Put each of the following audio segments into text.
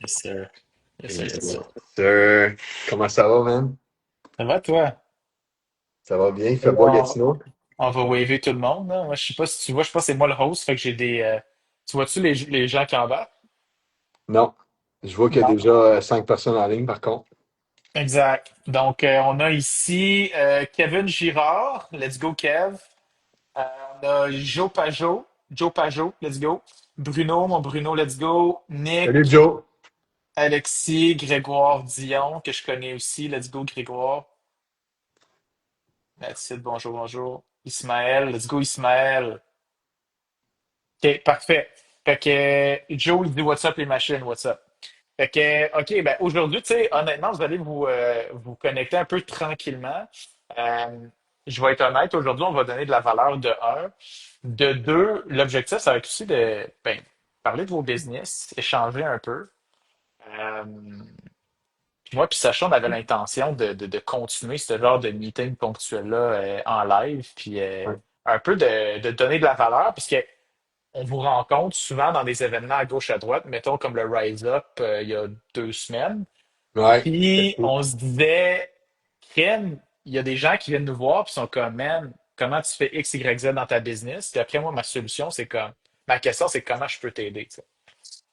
Yes, sir. Yes, sir, yes, Yes, sir. sir. Comment ça va, man? Ça va, toi? Ça va bien? Il Et fait là, beau à Gatineau? on va waver tout le monde, là. Moi, je sais pas si tu vois, je pense que c'est moi le host, fait que j'ai des. Tu vois-tu les gens qui embarquent? Non. Je vois qu'il y a Non. déjà 5 personnes en ligne, par contre. Exact. Donc, on a ici Kevin Girard. Let's go, Kev. Euh, on a Joe Pajot. Joe Pajot, let's go. Bruno, mon Bruno, let's go. Salut, Nick, Joe. Alexis, Grégoire Dion, que je connais aussi. Let's go, Grégoire. That's it, bonjour, bonjour. Ismaël, let's go, Ismaël. OK, parfait. Fait que Joe, il dit What's up les machines, what's up? Fait que, OK, ben aujourd'hui, tu sais, honnêtement, vous allez vous connecter un peu tranquillement. Euh, je vais être honnête, aujourd'hui, on va donner de la valeur de un. De deux, l'objectif, ça va être aussi de ben, parler de vos business, échanger un peu. Euh, puis moi, puis Sacha, on avait l'intention de continuer ce genre de meeting ponctuel-là en live, puis Ouais. un peu de donner de la valeur, parce que on vous rencontre souvent dans des événements à gauche à droite, mettons comme le Rise Up il y a 2 semaines. Ouais. C'est Puis cool. on se disait, Ken, il y a des gens qui viennent nous voir puis sont comme, man, comment tu fais X, Y, Z dans ta business? Puis après, moi, ma solution, c'est comme, ma question, c'est comment je peux t'aider, tu sais.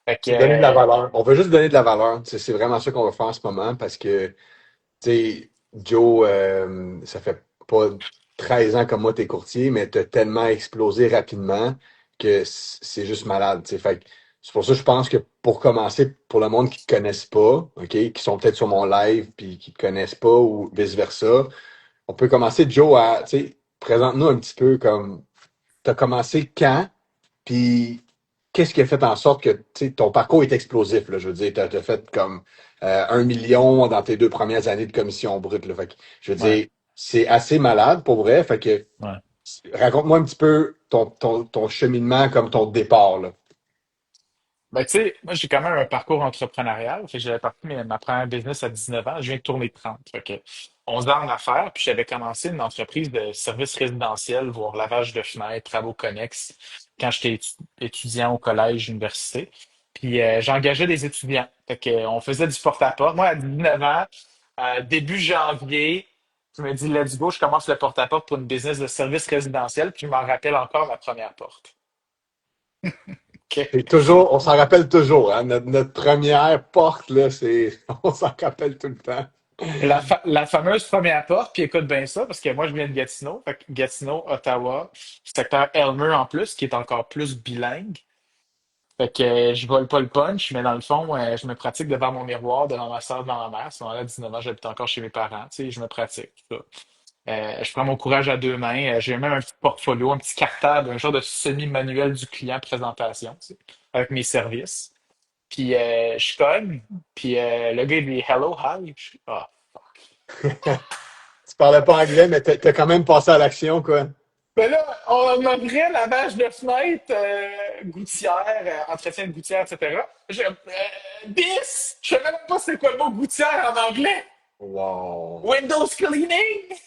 Fait que, C'est donner de la valeur. On veut juste donner de la valeur. C'est vraiment ça qu'on va faire en ce moment parce que, tu sais, Joe, ça fait pas 13 ans comme moi, t'es courtier, mais t'as tellement explosé rapidement que c'est juste malade, tu sais. Fait que c'est pour ça que je pense que pour commencer, pour le monde qui te connaisse pas, OK, qui sont peut-être sur mon live puis qui te connaissent pas ou vice-versa, on peut commencer, Joe, à, tu sais, présente-nous un petit peu comme, t'as commencé quand, puis qu'est-ce qui a fait en sorte que, tu sais, ton parcours est explosif, là, je veux dire, t'as fait comme 1 million dans tes 2 premières années de commission brute, là, fait que, je veux ouais, dire, c'est assez malade, pour vrai, fait que, ouais. raconte-moi un petit peu ton cheminement comme ton départ, là. Ben, tu sais, moi, j'ai quand même un parcours entrepreneurial. Fait que j'avais parti ma première business à 19 ans. Je viens de tourner 30. Fait que 11 ans en affaires. Puis j'avais commencé une entreprise de services résidentiels, voire lavage de fenêtres, travaux connexes, quand j'étais étudiant au collège, université. Puis j'engageais des étudiants. Fait que, on faisait du porte-à-porte. Moi, à 19 ans, début janvier, je me dis, let's go, je commence le porte-à-porte pour une business de services résidentiels. Puis je m'en rappelle encore ma première porte. OK? C'est toujours, on s'en rappelle toujours, hein, notre première porte, là, c'est, on s'en rappelle tout le temps. La fameuse première porte, puis écoute bien ça, parce que moi, je viens de Gatineau, fait que Gatineau, Ottawa, secteur Elmer en plus, qui est encore plus bilingue. Fait que je vole pas le punch, mais dans le fond, je me pratique devant mon miroir, devant ma soeur, devant ma mère. À ce moment-là, 19 ans, j'habite encore chez mes parents, tu sais, je me pratique, tout ça. Je prends mon courage à deux mains. J'ai même un petit portfolio, un petit cartable, un genre de semi-manuel du client présentation, tu sais, avec mes services. Puis je cogne, puis le gars, il dit «Hello, hi». Je suis «Ah, fuck». Tu parlais pas anglais, mais t'as quand même passé à l'action, quoi. Mais là, on m'offrait lavage de fenêtre, gouttière, entretien de gouttière, etc. Bis! Je sais même pas c'est quoi le mot gouttière en anglais. Wow. Windows cleaning!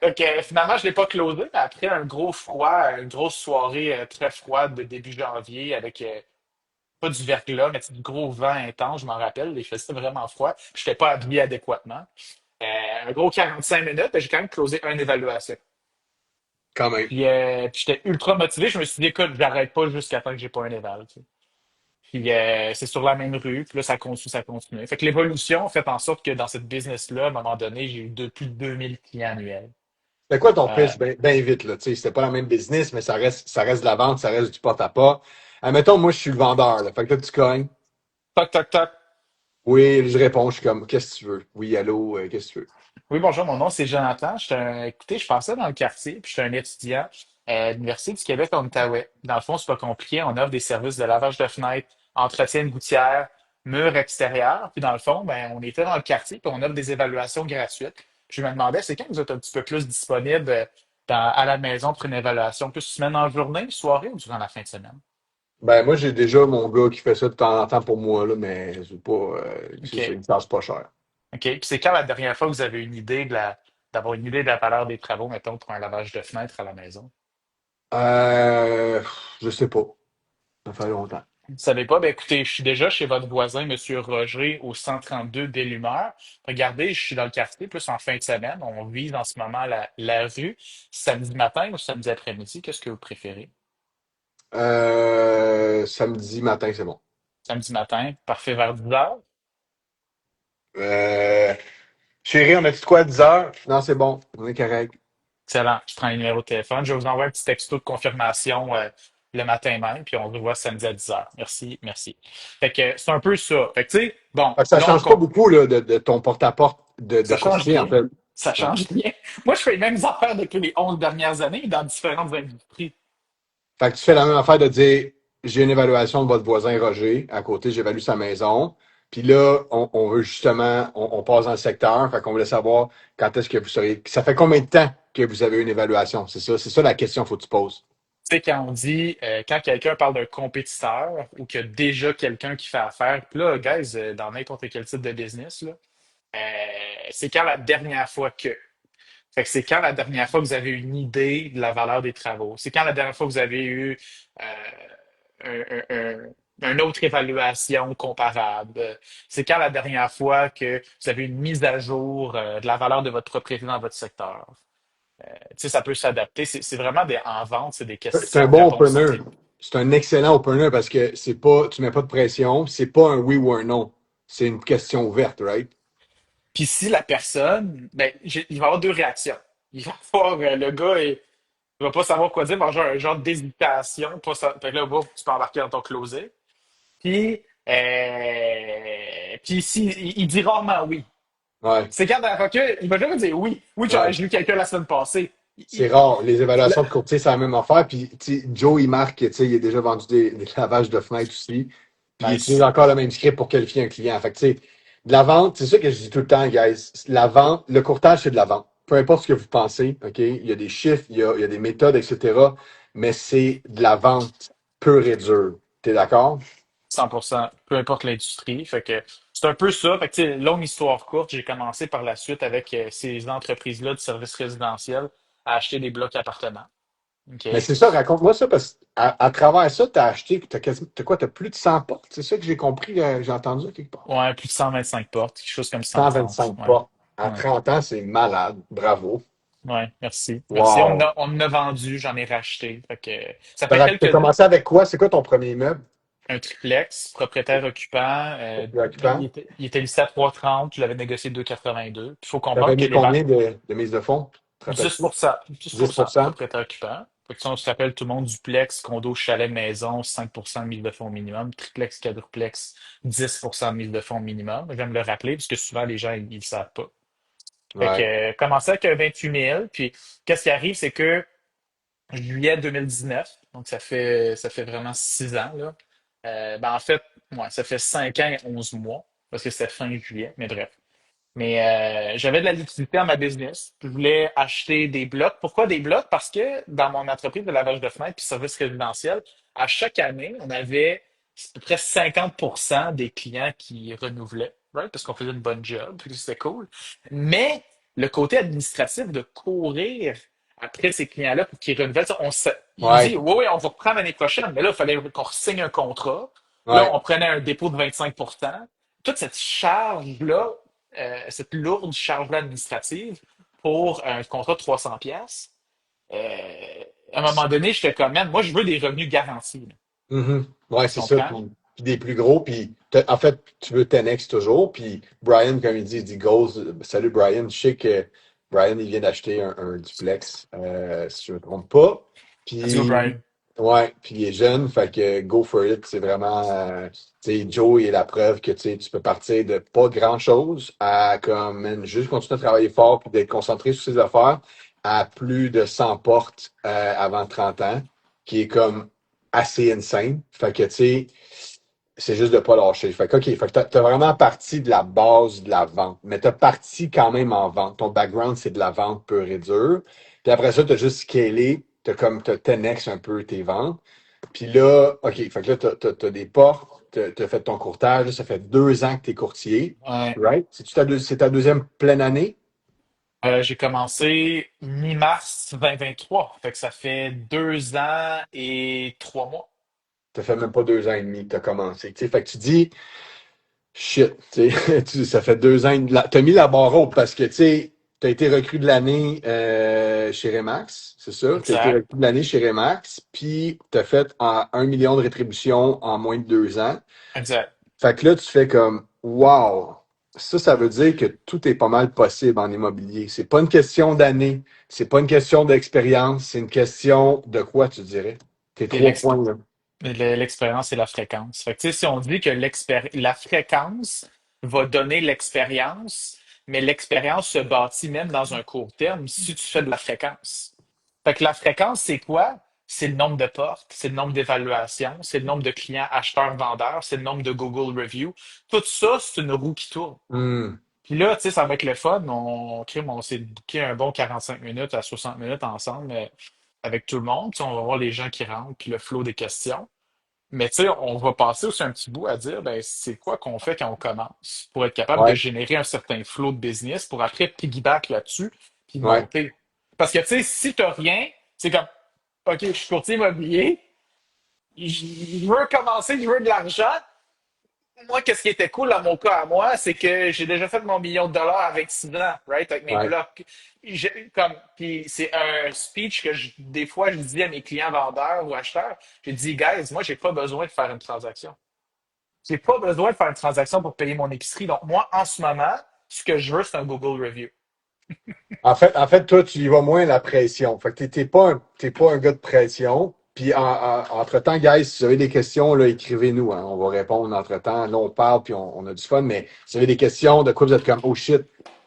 Donc, finalement, je l'ai pas closé, mais après un gros froid, une grosse soirée très froide de début janvier avec pas du verglas, mais du gros vent intense, je m'en rappelle. Il faisait vraiment froid. Je n'étais pas habillé adéquatement. Un gros 45 minutes, j'ai quand même closé une évaluation. Quand même. Puis j'étais ultra motivé. Je me suis dit, écoute, j'arrête pas jusqu'à temps que j'ai pas un éval. Tu sais. Puis c'est sur la même rue. Puis là, ça continue, ça continue. Fait que l'évolution a fait en sorte que dans cette business-là, à un moment donné, j'ai eu plus de 2000 clients annuels. C'était quoi ton Euh, pitch? Ben vite, là. Tu sais, c'était pas la même business, mais ça reste de la vente, ça reste du porte-à-porte. Admettons, moi, je suis le vendeur, là. Fait que là, tu cognes. Toc, toc, toc. Oui, je réponds, je suis comme, qu'est-ce que tu veux? Oui, allô, qu'est-ce que tu veux? Oui, bonjour, mon nom c'est Jonathan. Écoutez, je passais dans le quartier, puis je suis un étudiant à l'Université du Québec en Outaouais. Dans le fond, c'est pas compliqué. On offre des services de lavage de fenêtres, entretien de gouttières, murs extérieurs. Puis dans le fond, ben, on était dans le quartier, puis on offre des évaluations gratuites. Puis je me demandais, c'est quand vous êtes un petit peu plus disponible à la maison pour une évaluation, plus semaine en journée, soirée ou durant la fin de semaine? Ben, moi, j'ai déjà mon gars qui fait ça de temps en temps pour moi, là, mais c'est pas, c'est ça, il OK. me charge pas cher. OK. Puis c'est quand la dernière fois que vous avez une idée d'avoir une idée de la valeur des travaux, mettons, pour un lavage de fenêtres à la maison? Euh, je sais pas. Ça fait longtemps. Vous ne savez pas? Ben écoutez, je suis déjà chez votre voisin, Monsieur Roger, au 132 Belle-Humeur. Regardez, je suis dans le quartier, plus en fin de semaine. On vise en ce moment la rue. Samedi matin ou samedi après-midi, qu'est-ce que vous préférez? Samedi matin, c'est bon. Samedi matin, parfait vers 10 heures. Euh, Chérie, on a dit quoi, 10 heures? Non, c'est bon. On est correct. Excellent. Je prends le numéro de téléphone. Je vais vous envoyer un petit texto de confirmation le matin même, puis on se voit samedi à 10 heures. Merci, merci. Fait que c'est un peu ça. Fait que tu sais, bon, Fait que ça là, change pas beaucoup là, de ton porte-à-porte de ça change courtier, en rien. fait. Ça Ouais. change rien. Moi, je fais les mêmes affaires depuis les 11 dernières années dans différentes industries. Fait que tu fais la même affaire de dire j'ai une évaluation de votre voisin Roger. À côté, j'évalue sa maison. Puis là, on veut justement, on passe dans le secteur. Fait qu'on voulait savoir quand est-ce que vous seriez. Ça fait combien de temps que vous avez une évaluation? C'est ça la question qu'il faut que tu poses. Tu sais, quand on dit, quand quelqu'un parle d'un compétiteur ou qu'il y a déjà quelqu'un qui fait affaire, puis là, guys, dans n'importe quel type de business, là, c'est quand la dernière fois que. Fait que c'est quand la dernière fois que vous avez une idée de la valeur des travaux? C'est quand la dernière fois que vous avez eu une autre évaluation comparable? C'est quand la dernière fois que vous avez une mise à jour de la valeur de votre propriété dans votre secteur? Tu sais, ça peut s'adapter. C'est vraiment en vente, c'est des C'est un questions, bon réponses opener. types. C'est un excellent opener parce que c'est pas, tu mets pas de pression. C'est pas un oui ou un non. C'est une question ouverte, right? Puis si la personne, ben, il va y avoir deux réactions. Il va avoir le gars, il va pas savoir quoi dire, il va avoir un genre d'hésitation. Fait que là, boum, tu peux embarquer dans ton closet. Puis si, il dit rarement oui. Ouais. C'est quand la fois que, il va jamais dire oui. Oui, Ouais. j'ai lu quelqu'un la semaine passée. C'est rare. Les évaluations de courtier, c'est la même affaire. Puis, tu sais, Joe, il marque, tu sais, il a déjà vendu des lavages de fenêtres aussi. Puis, il utilise Nice. encore le même script pour qualifier un client. Fait que, tu sais, de la vente, c'est ça que je dis tout le temps, guys. La vente, le courtage, c'est de la vente. Peu importe ce que vous pensez, OK? Il y a des chiffres, il y a des méthodes, etc. Mais c'est de la vente pure et dure. T'es d'accord? 100%, peu importe l'industrie. Fait que c'est un peu ça. Fait que, tu sais, longue histoire courte, j'ai commencé par la suite avec ces entreprises-là de services résidentiels à acheter des blocs appartements. OK? Mais c'est ça, raconte-moi ça, parce à travers ça, tu as acheté, t'as quoi, t'as plus de 100 portes. C'est ça que j'ai compris, j'ai entendu quelque part. Ouais, plus de 125 portes, quelque chose comme 130. 125 Ouais. portes. À Ouais. 30 ans, c'est malade. Bravo. Ouais, merci. Merci. Wow. On en a vendu, j'en ai racheté. Fait que ça fait T'as quelques commencé avec quoi? C'est quoi ton premier immeuble? un triplex, propriétaire occupant. Occupant. Il était listé à 3,30, je l'avais négocié 2,82. Il faut T'avais comprendre que mis combien de mise de fonds? Te rappelles-tu? 10%, 10% 10%? propriétaire occupant. Fait que, si on se rappelle tout le monde, duplex, condo, chalet, maison, 5% de mise de fonds minimum. Triplex, quadruplex, 10% de mise de fonds minimum. Je vais me le rappeler parce que souvent les gens ils le savent pas. Fait que Ouais. commencer avec un 28 000. Puis qu'est-ce qui arrive, c'est que juillet 2019, donc ça fait vraiment 6 ans, là. Ben en fait, ouais, ça fait 5 ans et 11 mois, parce que c'était fin juillet, mais bref. Mais j'avais de la liquidité dans ma business. Je voulais acheter des blocs. Pourquoi des blocs? Parce que dans mon entreprise de lavage de fenêtres puis service résidentiel, à chaque année, on avait à peu près 50% des clients qui renouvelaient, right? Parce qu'on faisait une bonne job, puis c'était cool. Mais le côté administratif de courir après ces clients-là pour qu'ils renouvellent, ça, il Ouais. dit, oui, oui, on va reprendre l'année prochaine, mais là, il fallait qu'on signe un contrat. Là, Ouais. on prenait un dépôt de 25%. Toute cette charge-là, cette lourde charge-là administrative pour un contrat de 300 pièces. À un moment donné, je fais comme, man, moi, je veux des revenus garantis. Là. Mhm. Ouais, Tu c'est ça. comprends? Puis des plus gros. Puis en fait, tu veux 10X toujours. Puis Brian, comme il dit goals. Salut Brian. Je sais que Brian, il vient d'acheter un duplex, si je ne me trompe pas. Let's go, Puis, Brian. ouais, puis il est jeune. Fait que go for it. C'est vraiment, tu sais, Joe, il est la preuve que tu sais, tu peux partir de pas grand-chose à comme, man, juste continuer à travailler fort puis d'être concentré sur ses affaires à plus de 100 portes avant 30 ans, qui est comme assez insane. Fait que, tu sais, c'est juste de pas lâcher. Fait que, OK, fait que t'as vraiment parti de la base de la vente, mais t'as parti quand même en vente. Ton background, c'est de la vente pure et dure. Puis après ça, t'as juste scalé, t'as 10X un peu tes ventes. Puis là, OK, fait que là, t'as des portes, t'as fait ton courtage, là, ça fait 2 ans que t'es courtier, Ouais. right? C'est ta deuxième pleine année? J'ai commencé mi-mars 2023. Fait que ça fait 2 ans et 3 mois. Ça fait même pas 2 ans et demi que tu as commencé. Tu sais, fait que tu dis, shit, tu sais, ça fait 2 ans. T'as mis la barre haute parce que tu sais, t'as été recrue de l'année chez Remax, c'est ça? T'as été Exact. recrue de l'année chez Remax, puis t'as fait 1 million de rétribution en moins de 2 ans. Exact. Fait que là, tu fais comme wow. Ça veut dire que tout est pas mal possible en immobilier. C'est pas une question d'année, c'est pas une question d'expérience, c'est une question de quoi, tu dirais? Tes C'est 3 points, là. l'expérience et la fréquence. Fait que, tu sais, si on dit que la fréquence va donner l'expérience, mais l'expérience se bâtit même dans un court terme si tu fais de la fréquence. Fait que la fréquence, c'est quoi? C'est le nombre de portes, c'est le nombre d'évaluations, c'est le nombre de clients acheteurs-vendeurs, c'est le nombre de Google Reviews. Tout ça, c'est une roue qui tourne. Hmm. Puis là, tu sais, ça va être le fun. On s'est booké un bon 45 minutes à 60 minutes ensemble avec tout le monde. Puis on va voir les gens qui rentrent, puis le flot des questions. Mais tu sais, on va passer aussi un petit bout à dire, ben, c'est quoi qu'on fait quand on commence pour être capable de Ouais, générer un certain flot de business pour après piggyback là-dessus puis ouais, monter. Parce que tu sais, si t'as rien, c'est comme, OK, je suis courtier immobilier, je veux commencer, je veux de l'argent. Moi, qu'est-ce qui était cool dans mon cas à moi, c'est que j'ai déjà fait mon million de dollars avec 6 ans, right, avec mes ouais, blocs. Puis c'est un speech que des fois je dis à mes clients vendeurs ou acheteurs. Je dis, guys, moi, j'ai pas besoin de faire une transaction. J'ai pas besoin de faire une transaction pour payer mon épicerie. Donc, moi, en ce moment, ce que je veux, c'est un Google Review. En fait, toi, tu y vas moins la pression. Fait que t'es pas un gars de pression. Puis entre-temps, guys, si vous avez des questions, là, écrivez-nous, hein. On va répondre entre-temps. Là, on parle, puis on a du fun. Mais si vous avez des questions, de quoi vous êtes comme oh shit,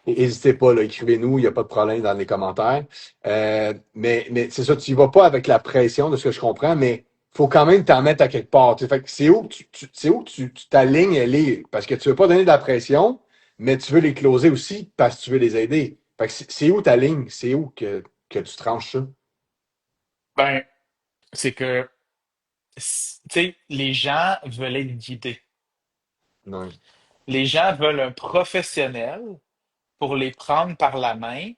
n'hésitez pas, là, écrivez-nous, il n'y a pas de problème dans les commentaires. Mais c'est ça, tu y vas pas avec la pression de ce que je comprends, mais faut quand même t'en mettre à quelque part. Tu sais, fait que c'est où que c'est où que ta ligne, elle est. Parce que tu veux pas donner de la pression, mais tu veux les closer aussi parce que tu veux les aider. Fait que c'est où ta ligne? C'est où que tu tranches ça? Ben, c'est que, tu sais, les gens veulent être guidés. Non. Les gens veulent un professionnel pour les prendre par la main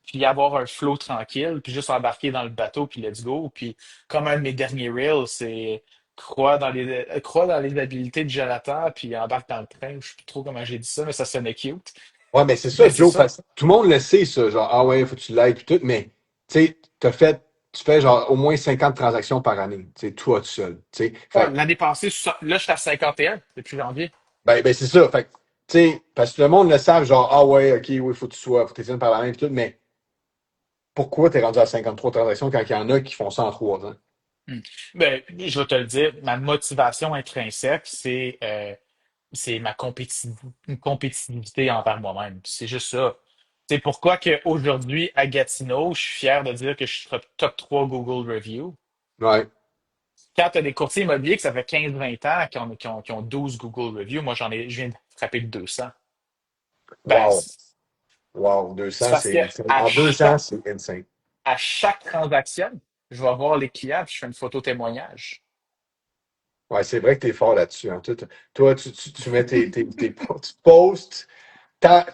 puis avoir un flow tranquille, puis juste embarquer dans le bateau, puis let's go. Puis comme un de mes derniers reels, c'est crois dans les habilités de Jonathan, puis embarque dans le train. Je sais plus trop comment j'ai dit ça, mais ça sonnait cute. Ouais, mais c'est Mais ça, c'est Joe, ça. parce que tout le monde le sait, ça. Genre, ah ouais, faut que tu l'aides, puis tout, mais tu sais, tu fais genre au moins 50 transactions par année, tu sais, toi tout seul. Tu sais, Ouais, fait l'année passée, là, j'étais à 51 depuis janvier. ben c'est ça. Fait que, tu sais, parce que le monde le savent, genre, ah ouais, ok, oui, faut que tu tiennes par la main, puis tout, mais pourquoi t'es rendu à 53 transactions quand il y en a qui font ça en 3 ans? Hmm. Ben, je vais te le dire, ma motivation intrinsèque, c'est une compétitivité envers moi-même. C'est juste ça. C'est pourquoi qu'aujourd'hui, à Gatineau, je suis fier de dire que je suis top 3 Google Review. Ouais. Quand tu as des courtiers immobiliers que ça fait 15-20 ans qui ont 12 Google Reviews, moi je viens de frapper le 200. Ben, Wow. Wow. c'est 200, parce que en 2 ans, c'est insane. à chaque transaction, je vais voir les clients puis je fais une photo témoignage. Ouais, c'est vrai que t'es fort là-dessus, hein. Toi, tu mets tu postes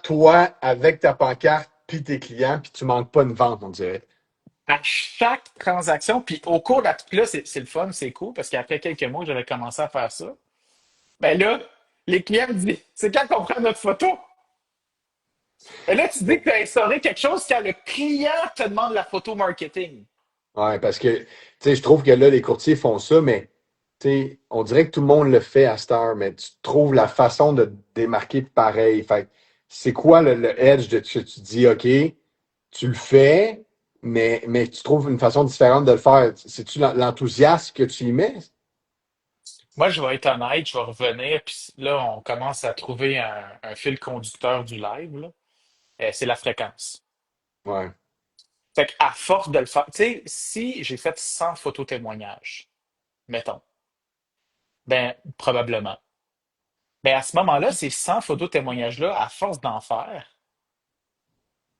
toi avec ta pancarte puis tes clients, puis tu manques pas une vente, on dirait. À chaque transaction, puis au cours de la... Puis là, c'est le fun, c'est cool, parce qu'après quelques mois, j'avais commencé à faire ça. Ben là, les clients me disent, c'est quand qu'on prend notre photo? Et là, tu dis que tu as instauré quelque chose quand le client te demande la photo marketing. Ouais, parce que, tu sais, je trouve que là, les courtiers font ça, mais, tu sais, on dirait que tout le monde le fait à cette heure, mais tu trouves la façon de te démarquer pareil. Fait que c'est quoi le edge de ce que tu dis, OK, tu le fais, mais tu trouves une façon différente de le faire. C'est-tu l'enthousiasme que tu y mets? Moi, je vais être honnête, je vais revenir, puis là, on commence à trouver un fil conducteur du live, là. C'est la fréquence. Ouais, Fait qu'à force de le faire, tu sais, si j'ai fait 100 photos témoignages, mettons, ben, probablement. Mais à ce moment-là, ces 100 photos témoignages-là, à force d'en faire,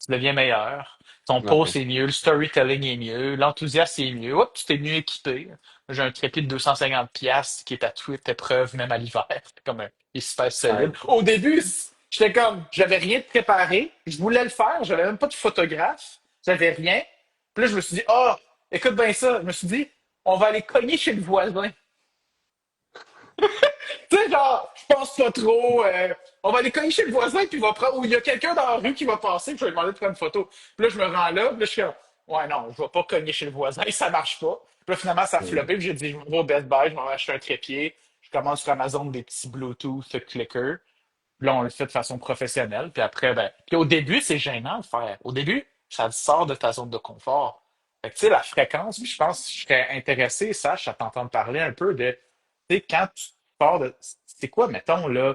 tu deviens meilleur. Ton ouais, post est mieux, le storytelling est mieux, l'enthousiasme est mieux. Hop, tu t'es mieux équipé. J'ai un trépied de 250 pièces qui est à toute épreuve, même à l'hiver. C'est comme un, il est super solide. ouais. Au début, j'étais comme, j'avais rien de préparé. Je voulais le faire. J'avais même pas de photographe. J'avais rien. Puis là, je me suis dit, oh, écoute bien ça. Je me suis dit, on va aller cogner chez le voisin. Tu sais, genre, je pense pas trop. On va aller cogner chez le voisin, puis il va prendre. Ou il y a quelqu'un dans la rue qui va passer, puis je vais lui demander de prendre une photo. Puis là, je me rends là, puis là, je suis comme, ouais, non, je vais pas cogner chez le voisin, ça marche pas. Puis là, finalement, ça a floppé, puis j'ai dit, je vais au Best Buy, je m'en vais acheter un trépied. Je commence sur Amazon des petits Bluetooth clicker. Puis là, on le fait de façon professionnelle. Puis après, ben. Puis au début, c'est gênant de faire. Au début, ça te sort de ta zone de confort. Fait que, tu sais, la fréquence, puis je pense que je serais intéressé, Sache, à t'entendre parler un peu de, tu sais, quand tu pars de. C'est quoi, mettons, là,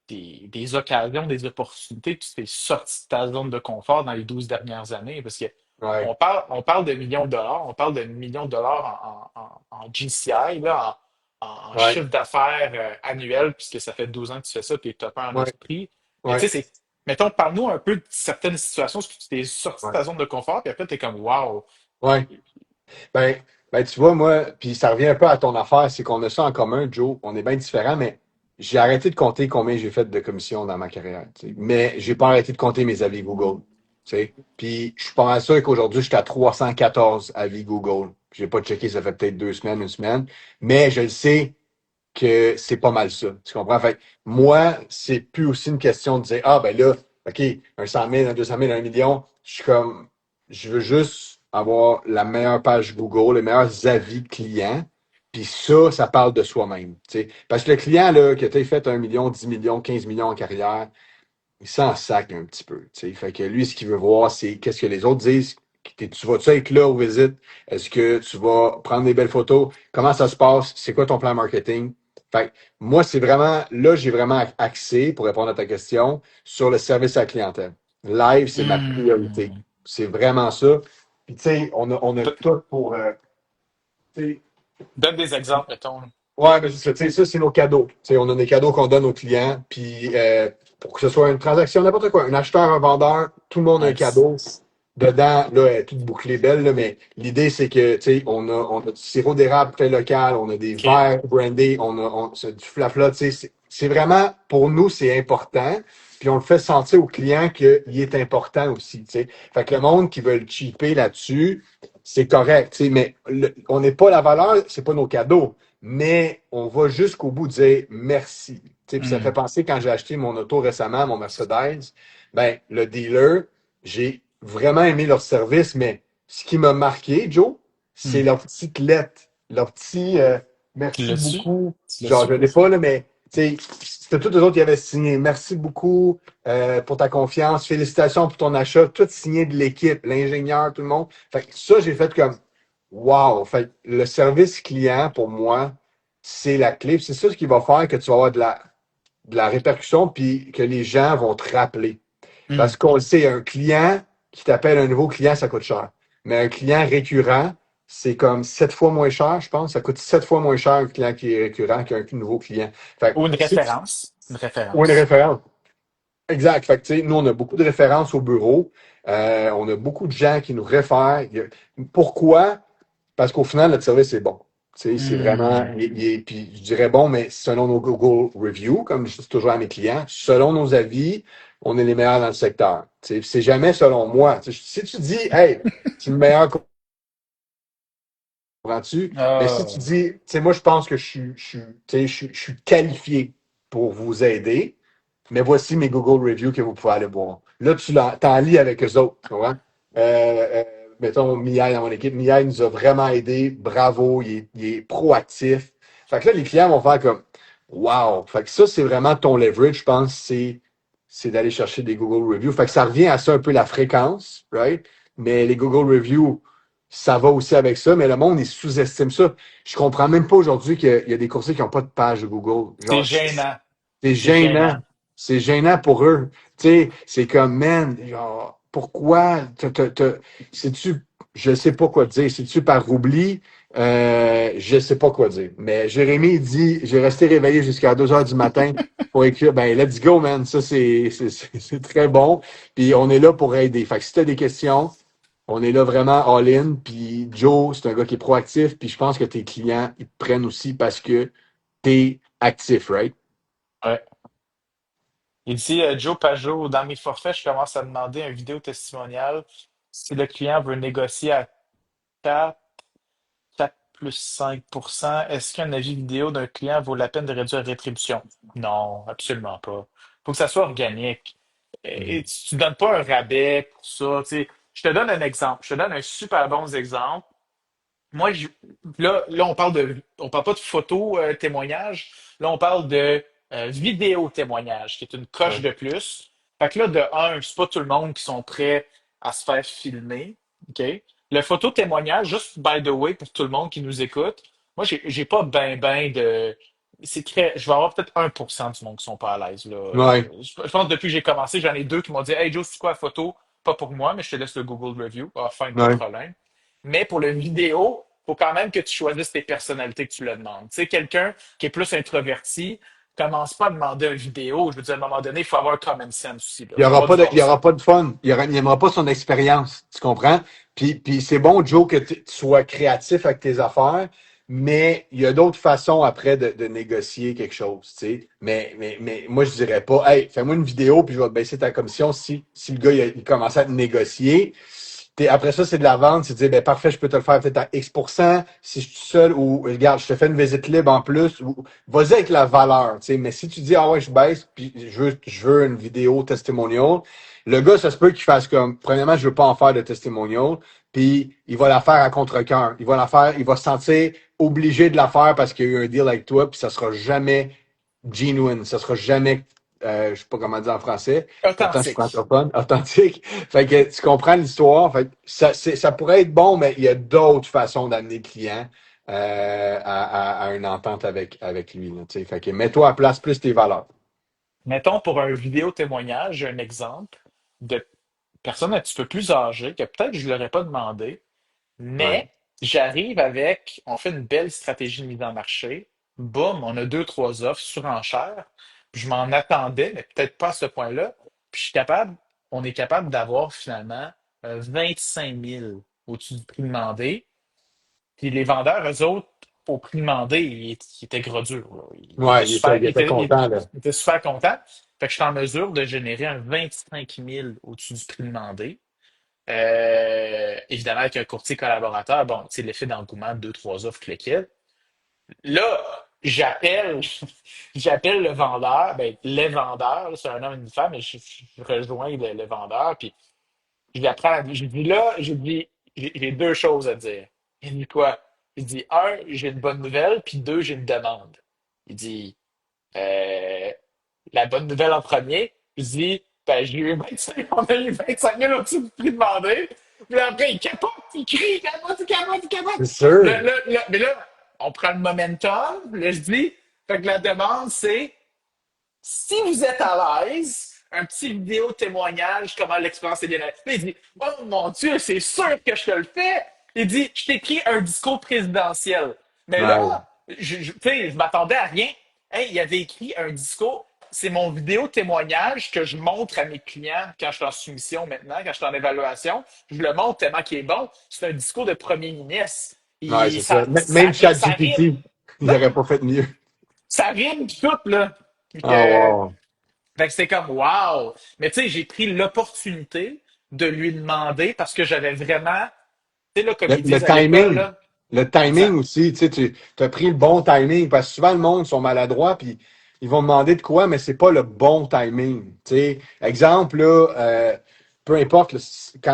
des occasions, des opportunités, tu t'es sorti de ta zone de confort dans les 12 dernières années? Parce que Ouais, on parle de millions de dollars, on parle de millions de dollars en GCI, là, en ouais, chiffre d'affaires annuel, puisque ça fait 12 ans que tu fais ça, tu es topé en ouais, esprit. Mais tu ouais, sais, mettons, parle-nous un peu de certaines situations, où tu t'es sorti de ouais, ta zone de confort, puis après, tu es comme, wow. ouais. Ben, tu vois, moi, puis ça revient un peu à ton affaire, c'est qu'on a ça en commun, Joe. On est bien différents, mais j'ai arrêté de compter combien j'ai fait de commissions dans ma carrière. Tu sais. Mais j'ai pas arrêté de compter mes avis Google. Tu sais. Puis je suis pas mal sûr qu'aujourd'hui, je suis à 314 avis Google. J'ai pas checké, ça fait peut-être 2 semaines, une semaine. Mais je le sais que c'est pas mal ça. Tu comprends? Fait que moi, c'est plus aussi une question de dire, ah, ben là, OK, un 100 000, un 200 000, un million. Je suis comme, je veux juste avoir la meilleure page Google, les meilleurs avis clients. Puis ça parle de soi-même. Tu sais. Parce que le client, là, qui a peut-être fait 1 million, 10 millions, 15 millions en carrière, il s'en sac un petit peu. Tu sais. Fait que lui, ce qu'il veut voir, c'est qu'est-ce que les autres disent. Tu vas-tu être là aux visites? Est-ce que tu vas prendre des belles photos? Comment ça se passe? C'est quoi ton plan marketing? Fait que moi, c'est vraiment, là, j'ai vraiment axé, pour répondre à ta question, sur le service à la clientèle. Live, c'est ma priorité. Hmm. C'est vraiment ça. Puis, tu sais, on a D- tout pour, tu sais, Donne des exemples, mettons. ouais, mais c'est ça, tu sais, ça, c'est nos cadeaux. Tu sais, on a des cadeaux qu'on donne aux clients, puis pour que ce soit une transaction, n'importe quoi, un acheteur, un vendeur, tout le monde a un Nice. cadeau. Dedans, là, elle est toute bouclée belle, là, mais l'idée, c'est que, tu sais, on a du sirop d'érable très local, on a des OK. verres brandés, c'est du flafla, tu sais, c'est vraiment, pour nous, c'est important, puis on le fait sentir au client qu'il est important aussi, tu sais. Fait que le monde qui veut le cheaper là-dessus, c'est correct, tu sais, mais on n'est pas la valeur, c'est pas nos cadeaux, mais on va jusqu'au bout de dire merci. Tu sais, puis ça me fait Hmm. penser quand j'ai acheté mon auto récemment, mon Mercedes, ben, le dealer, j'ai vraiment aimé leur service, mais ce qui m'a marqué, Joe, c'est Hmm. leur petite lettre, leur petit Tu merci l'as-tu? beaucoup. Tu Genre, l'as-tu? je ne l'ai pas, là, mais tu sais, c'était tous les autres qui avaient signé. Merci beaucoup pour ta confiance. Félicitations pour ton achat. Tout signé de l'équipe, l'ingénieur, tout le monde. Fait que ça, j'ai fait comme wow. Fait que le service client, pour moi, c'est la clé. Puis c'est ça ce qui va faire que tu vas avoir de la répercussion, puis que les gens vont te rappeler. Hmm. Parce qu'on le sait, un client qui t'appelle un nouveau client, ça coûte cher. Mais un client récurrent, c'est comme 7 fois moins cher, je pense. Ça coûte 7 fois moins cher un client qui est récurrent qu'un nouveau client. Fait que, Ou une si référence. Une ou une référence. référence. Exact. Fait que, tu sais, nous, on a beaucoup de références au bureau. On a beaucoup de gens qui nous réfèrent. Pourquoi? Parce qu'au final, notre service est bon. Tu sais, c'est vraiment, Hmm. puis je dirais bon, mais selon nos Google Reviews, comme je dis toujours à mes clients, selon nos avis, on est les meilleurs dans le secteur. Tu sais, c'est jamais selon moi. Tu sais, si tu dis, hey, tu es le meilleur, comprends-tu? Mais si tu Ah. dis, tu sais, moi, je pense que tu sais, je suis qualifié pour vous aider, mais voici mes Google Reviews que vous pouvez aller voir. Là, t'en lis avec eux autres, tu comprends? Euh, euh, mettons, Miyai dans mon équipe. Miyai nous a vraiment aidé. Bravo, il est proactif. Fait que là, les clients vont faire comme wow. Fait que ça, c'est vraiment ton leverage, je pense, c'est d'aller chercher des Google Reviews. Fait que ça revient à ça un peu la fréquence, right? Mais les Google Reviews, ça va aussi avec ça, mais le monde, il sous-estime ça. Je comprends même pas aujourd'hui qu'il y a des coursiers qui n'ont pas de page de Google. C'est Genre, gênant. c'est C'est gênant. gênant. C'est gênant pour eux. Tu sais, c'est comme, man, genre, pourquoi c'est-tu, je sais pas quoi dire. C'est-tu par oubli? Je sais pas quoi dire. Mais Jérémy il dit, j'ai resté réveillé jusqu'à 2 heures du matin pour écrire. Ben, let's go, man. Ça, c'est très bon. Puis on est là pour aider. Fait que si t'as des questions, on est là vraiment all-in. Puis Joe, c'est un gars qui est proactif. Puis je pense que tes clients, ils te prennent aussi parce que t'es actif, right? Ouais. Il dit Joe Pajot, dans mes forfaits, je commence à demander un vidéo testimonial si le client veut négocier à 4, plus 5%. Est-ce qu'un avis vidéo d'un client vaut la peine de réduire la rétribution? Non, absolument pas. Faut que ça soit organique. Et Mhm. tu ne donnes pas un rabais pour ça. Tu sais. Je te donne un exemple. Je te donne un super bon exemple. Moi, là, on parle pas de photo témoignage. Là, on parle de vidéo témoignage, qui est une coche Ouais. de plus. Fait que là, de un, c'est pas tout le monde qui sont prêts à se faire filmer. OK? Le photo témoignage, juste by the way, pour tout le monde qui nous écoute, moi, j'ai pas ben de. C'est très. Je vais avoir peut-être 1% du monde qui sont pas à l'aise. Là. Ouais, Je pense que depuis que j'ai commencé, j'en ai deux qui m'ont dit Hey Joe, c'est quoi la photo? Pas pour moi, mais je te laisse le Google Review. Ah, fine, pas de ouais. problème. Mais pour le vidéo, faut quand même que tu choisisses tes personnalités que tu le demandes. Tu sais, quelqu'un qui est plus introverti, commence pas à demander une vidéo. Je veux dire, à un moment donné, il faut avoir common sense aussi. Là. Il y Faut aura avoir pas du de, bon il y aura sens. pas de fun. Il n'aimera pas son expérience. Tu comprends? Puis c'est bon, Joe, que tu sois créatif avec tes affaires, mais il y a d'autres façons après de négocier quelque chose, tu sais. Mais moi, je dirais pas, hey, fais-moi une vidéo, puis je vais te baisser ta commission si le gars, il commence à te négocier. Après ça, c'est de la vente. C'est de dire, ben, parfait, je peux te le faire peut-être à X%, si je suis seul, ou, regarde, je te fais une visite libre en plus, ou, vas-y avec la valeur, tu sais. Mais si tu dis, ah ouais, je baisse, puis je veux une vidéo testimonial, le gars, ça se peut qu'il fasse comme, premièrement, je veux pas en faire de testimonial, puis il va la faire à contre-cœur. Il va la faire, il va se sentir obligé de la faire parce qu'il y a eu un deal avec toi, puis ça sera jamais genuine, ça sera jamais, je sais pas comment dire en français, pourtant je suis Authentique. francophone, authentique. Fait que tu comprends l'histoire. Fait que ça pourrait être bon, mais il y a d'autres façons d'amener le client à une entente avec lui. Là, tu sais. Fait que mets-toi à place plus tes valeurs. Mettons, pour un vidéo témoignage, j'ai un exemple de personne un petit peu plus âgée que peut-être je ne l'aurais pas demandé, Ouais. mais j'arrive avec, on fait une belle stratégie de mise en marché. Boum, on a deux, trois offres surenchères. Puis je m'en attendais, mais peut-être pas à ce point-là. Puis on est capable d'avoir finalement 25 000 au-dessus du prix demandé. Puis les vendeurs, eux autres, au prix demandé, ils étaient gros durs. Là. Ouais, il était content, là. Ils étaient super contents. Fait que je suis en mesure de générer un 25 000 au-dessus du prix demandé. Évidemment, avec un courtier collaborateur, bon, tu sais, l'effet d'engouement, deux, trois offres, cliquez. Là, j'appelle, j'appelle le vendeur, ben, les vendeurs, là, c'est un homme et une femme, et je rejoins le vendeur, puis je lui apprends, je lui dis là, je lui dis, j'ai deux choses à dire. Il dit quoi? Il dit, un, j'ai une bonne nouvelle, puis deux, j'ai une demande. Il dit, euh, la bonne nouvelle en premier, je dis, ben, j'ai eu 25, on a eu 25 000 au-dessus du prix demandé. Puis après, il capote, il crie, il capote, il capote, il capote. C'est sûr. Mais là, on prend le momentum, là, je dis, fait que la demande, c'est, si vous êtes à l'aise, un petit vidéo témoignage, comment l'expérience est bien. Là, il dit, oh mon Dieu, c'est sûr que je te le fais. Il dit, je t'écris un discours présidentiel. Mais Ouais. là, tu sais, je m'attendais à rien. Hey, il avait écrit un discours. C'est mon vidéo témoignage que je montre à mes clients quand je suis en soumission maintenant, quand je suis en évaluation. Je le montre tellement qu'il est bon. C'est un discours de premier ministre. Ouais, Et c'est ça. Même ça rime. ChatGPT, il Non, n'aurait pas fait mieux. ça rime pis tout, là. Fait Ah, que, wow. fait que c'est comme wow! Mais tu sais, j'ai pris l'opportunité de lui demander parce que j'avais vraiment, tu sais, là, comme Le, ils le disent à l'école, timing. là, Le timing exact. aussi, tu sais, tu as pris le bon timing parce que souvent le monde sont maladroits puis ils vont demander de quoi, mais c'est pas le bon timing. Tu sais, exemple, là, peu importe, là,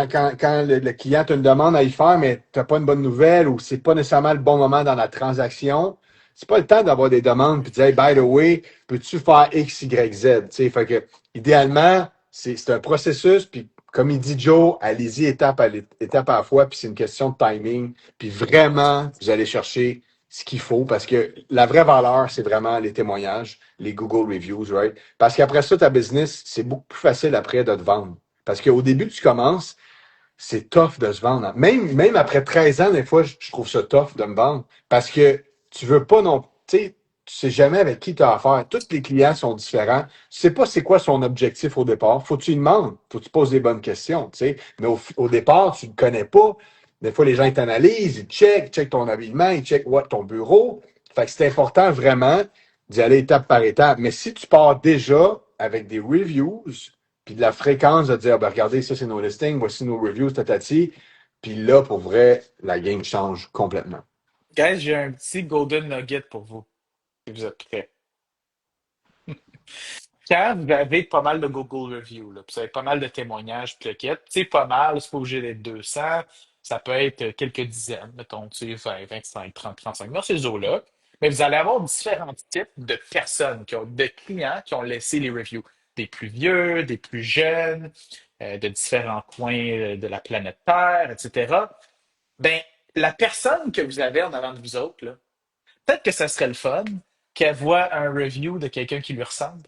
quand le client te une demande à y faire, mais t'as pas une bonne nouvelle ou c'est pas nécessairement le bon moment dans la transaction, c'est pas le temps d'avoir des demandes puis de dire, hey, by the way, peux-tu faire X, Y, Z? Tu sais, fait que, idéalement, c'est un processus, puis comme il dit Joe, allez-y étape à la fois, puis c'est une question de timing. Puis vraiment, vous allez chercher ce qu'il faut parce que la vraie valeur, c'est vraiment les témoignages, les Google Reviews, right? Parce qu'après ça, ta business, c'est beaucoup plus facile après de te vendre. Parce qu'au début, tu commences, c'est tough de se vendre. Même après 13 ans, des fois, je trouve ça tough de me vendre. Parce que tu veux pas non, tu sais, tu sais jamais avec qui tu as affaire. Tous les clients sont différents. Tu sais pas c'est quoi son objectif au départ. Faut que tu lui demandes. Faut que tu poses des bonnes questions, tu sais. Mais au départ, tu ne connais pas. Des fois, les gens ils t'analysent, ils checkent ton habillement, ils checkent ton bureau. Fait que c'est important vraiment d'y aller étape par étape. Mais si tu pars déjà avec des reviews, puis de la fréquence de dire, ben, regardez, ça c'est nos listings, voici nos reviews, tatati. Puis là, pour vrai, la game change complètement. Guys, j'ai un petit golden nugget pour vous, si vous êtes prêts. Quand vous avez pas mal de Google Reviews, là, puis vous avez pas mal de témoignages, puis le kit, c'est pas mal, c'est pas obligé d'être 200, ça peut être quelques dizaines, mettons, tu sais, 20, 25, 30, 35, dans ces eaux-là. Mais vous allez avoir différents types de personnes, de clients qui ont laissé les reviews. Des plus vieux, des plus jeunes, de différents coins de la planète Terre, etc. Ben, la personne que vous avez en avant de vous autres, là, peut-être que ça serait le fun qu'elle voit un review de quelqu'un qui lui ressemble.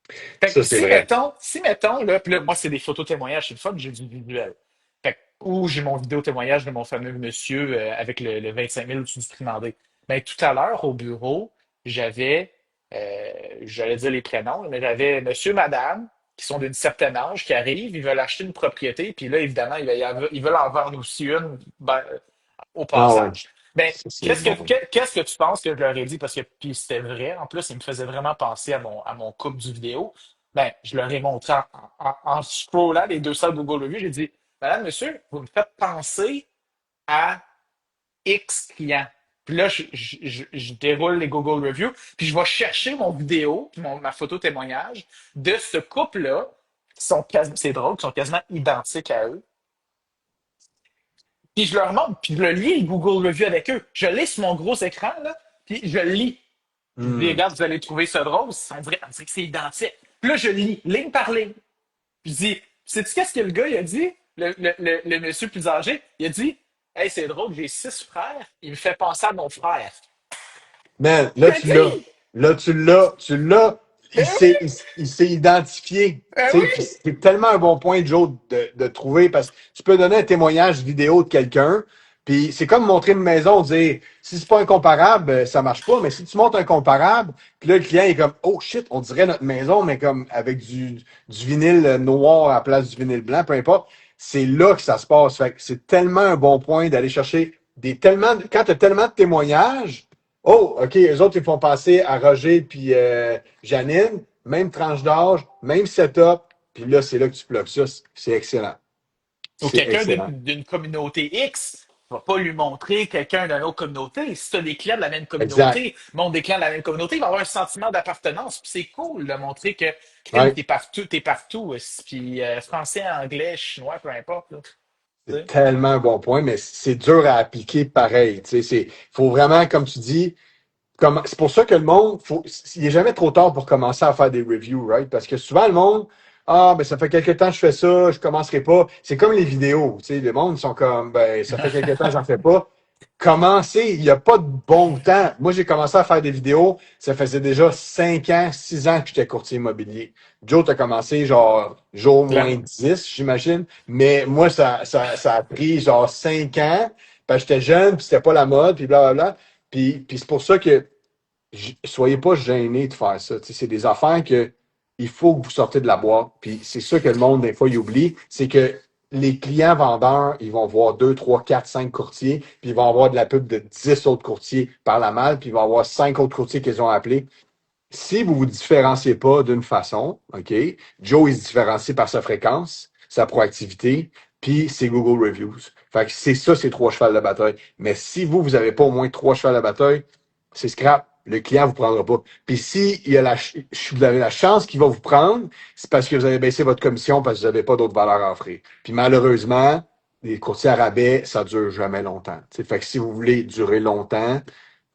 Fait que Ça, c'est vrai. si mettons, là, puis là, moi, c'est des photos témoignages, c'est le fun, j'ai du visuel. Fait que, ou j'ai mon vidéo témoignage de mon fameux monsieur avec le 25 000 au-dessus du prix demandé. Mais tout à l'heure, au bureau, j'avais, j'allais dire les prénoms, mais j'avais monsieur, madame, qui sont d'une certaine âge, qui arrivent, ils veulent acheter une propriété, puis là, évidemment, ils veulent en vendre aussi une, ben, au Ah ouais. passage. Ben, Ça, c'est bon. qu'est-ce que tu penses que je leur ai dit? Parce que puis c'était vrai. En plus, il me faisait vraiment penser à mon couple du vidéo. Ben, je leur ai montré en scrollant les 200 Google Reviews, j'ai dit, Madame, Monsieur, vous me faites penser à X clients. Puis là, je déroule les Google Reviews, puis je vais chercher mon vidéo, puis ma photo témoignage de ce couple-là, c'est drôle, qui sont quasiment identiques à eux. Puis je leur montre, puis je le lis, le Google Review avec eux. Je lis sur mon gros écran, là, puis je le lis. Puis je dis, Hmm. regarde, vous allez trouver ça drôle, on dirait que c'est identique. Puis là, je lis, ligne par ligne. Puis je dis, sais-tu qu'est-ce que le gars, il a dit? Le monsieur plus âgé, il a dit, hey, c'est drôle, j'ai 6 frères, il me fait penser à mon frère. Man, là, Ben, tu l'as. dis, Là, tu l'as. ben oui, Il s'est identifié. ben Tu sais, puis oui. c'est tellement un bon point, Joe, de trouver, parce que tu peux donner un témoignage vidéo de quelqu'un, puis c'est comme montrer une maison, dire, si c'est pas incomparable, ça marche pas, mais si tu montres un comparable, puis là, le client est comme, oh shit, on dirait notre maison, mais comme avec du vinyle noir à la place du vinyle blanc, peu importe, c'est là que ça se passe. Fait que c'est tellement un bon point d'aller chercher quand tu as tellement de témoignages, oh, OK, eux autres, ils font passer à Roger puis Janine, même tranche d'âge, même setup, puis là, c'est là que tu bloques ça. C'est excellent. Ou C'est quelqu'un excellent. d'une communauté X, tu vas pas lui montrer quelqu'un d'une autre communauté. Si tu as des clients de la même Exact. communauté, montre des clients de la même communauté, il va avoir un sentiment d'appartenance. Puis c'est cool de montrer que crime, Ouais. t'es partout. Puis français, anglais, chinois, peu importe. Là, tu C'est sais. tellement un bon point, mais c'est dur à appliquer pareil. Tu sais, faut vraiment, comme tu dis, c'est pour ça que le monde, il n'est jamais trop tard pour commencer à faire des reviews, right? Parce que souvent, le monde, ah, ben, ça fait quelque temps que je fais ça, je commencerai pas. C'est comme les vidéos, tu sais, le monde, ils sont comme, ben, ça fait quelque temps que j'en fais pas. Commencer, il n'y a pas de bon temps. Moi, j'ai commencé à faire des vidéos, ça faisait déjà 5 ans, 6 ans que j'étais courtier immobilier. Joe, t'as commencé genre jour moins Clairement. 10, j'imagine. Mais moi, ça a pris genre 5 ans, parce que j'étais jeune, puis c'était pas la mode, puis blablabla. Puis c'est pour ça que soyez pas gênés de faire ça. Tu sais, c'est des affaires que il faut que vous sortez de la boîte. Puis c'est ça que le monde, des fois, il oublie, c'est que les clients vendeurs, ils vont voir 2, 3, 4, 5 courtiers, puis ils vont avoir de la pub de 10 autres courtiers par la malle, puis ils vont avoir 5 autres courtiers qu'ils ont appelés. Si vous vous différenciez pas d'une façon, OK, Joe, il se différencie par sa fréquence, sa proactivité, puis ses Google Reviews. Fait que c'est ça, ces 3 chevals de bataille. Mais si vous avez pas au moins 3 chevals de bataille, c'est scrap. Le client vous prendra pas. Puis si il y a vous avez la chance qu'il va vous prendre, c'est parce que vous avez baissé votre commission parce que vous n'avez pas d'autres valeurs à offrir. Puis malheureusement, les courtiers à rabais, ça dure jamais longtemps. T'sais, fait que si vous voulez durer longtemps,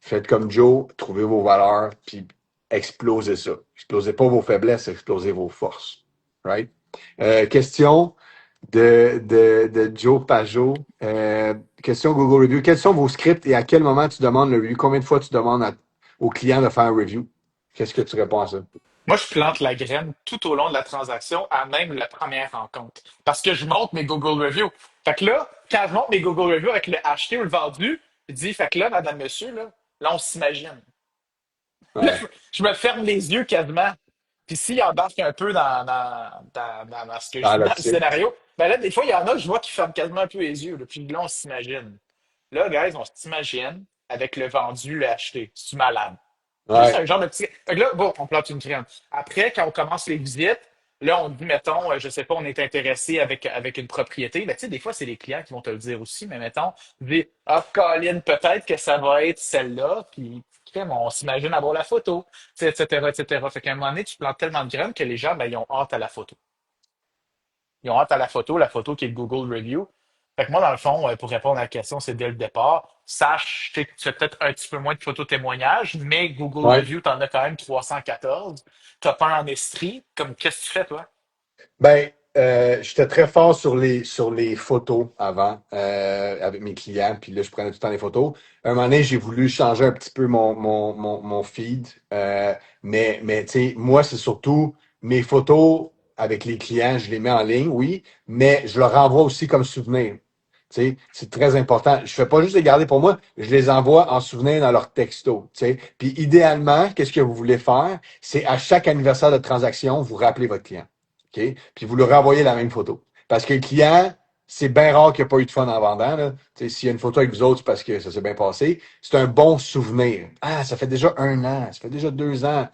faites comme Joe, trouvez vos valeurs, puis explosez ça. Explosez pas vos faiblesses, explosez vos forces. Right? Question de Joe Pajot. Question Google Review. Quels sont vos scripts et à quel moment tu demandes le review? Combien de fois tu demandes au client de faire un review? Qu'est-ce que tu réponds à ça? Moi, je plante la graine tout au long de la transaction, à même la première rencontre. Parce que je monte mes Google Reviews. Fait que là, quand je monte mes Google Reviews avec le acheté ou le vendu, je dis, fait que là, madame, monsieur, là on s'imagine. Là, Ouais. je me ferme les yeux quasiment. Puis s'il embarque un peu dans ce que je Dans dis dans le l'optique. scénario, ben là, des fois, il y en a, je vois qui ferment quasiment un peu les yeux. Là, puis là, on s'imagine. Là, guys, on s'imagine avec le vendu, le acheté. C'est malade. Juste Ouais. un genre de petit. Fait que là, bon, on plante une crème. Après, quand on commence les visites, Là, on dit, mettons, je sais pas, on est intéressé avec une propriété. Ben, tu sais, des fois, c'est les clients qui vont te le dire aussi, mais mettons, dis, ah, Colin, peut-être que ça va être celle-là, puis crème, on s'imagine avoir la photo, tu sais, etc., etc. Fait qu'à un moment donné, tu plantes tellement de graines que les gens, ben, ils ont hâte à la photo. Ils ont hâte à la photo qui est le Google Review. Fait que moi, dans le fond, pour répondre à la question, c'est dès le départ. Sache tu sais, que tu fais peut-être un petit peu moins de photos témoignages, mais Google Ouais. Review, t'en as quand même 314. T'as pas en Estrie. Comme, qu'est-ce que tu fais, toi? Ben, j'étais très fort sur les photos avant avec mes clients, puis là, je prenais tout le temps des photos. À un moment donné, j'ai voulu changer un petit peu mon feed, mais tu sais, moi, c'est surtout mes photos avec les clients, je les mets en ligne, oui, mais je leur envoie aussi comme souvenir. Tu sais, c'est très important. Je fais pas juste les garder pour moi, je les envoie en souvenir dans leur texto. Tu sais. Puis idéalement, qu'est-ce que vous voulez faire? C'est à chaque anniversaire de transaction, vous rappelez votre client. OK? Puis vous leur renvoyez la même photo. Parce que le client, c'est bien rare qu'il n'y ait pas eu de fun en vendant. Là. S'il y a une photo avec vous autres, c'est parce que ça s'est bien passé. C'est un bon souvenir. Ah, ça fait déjà 1 an, ça fait déjà 2 ans.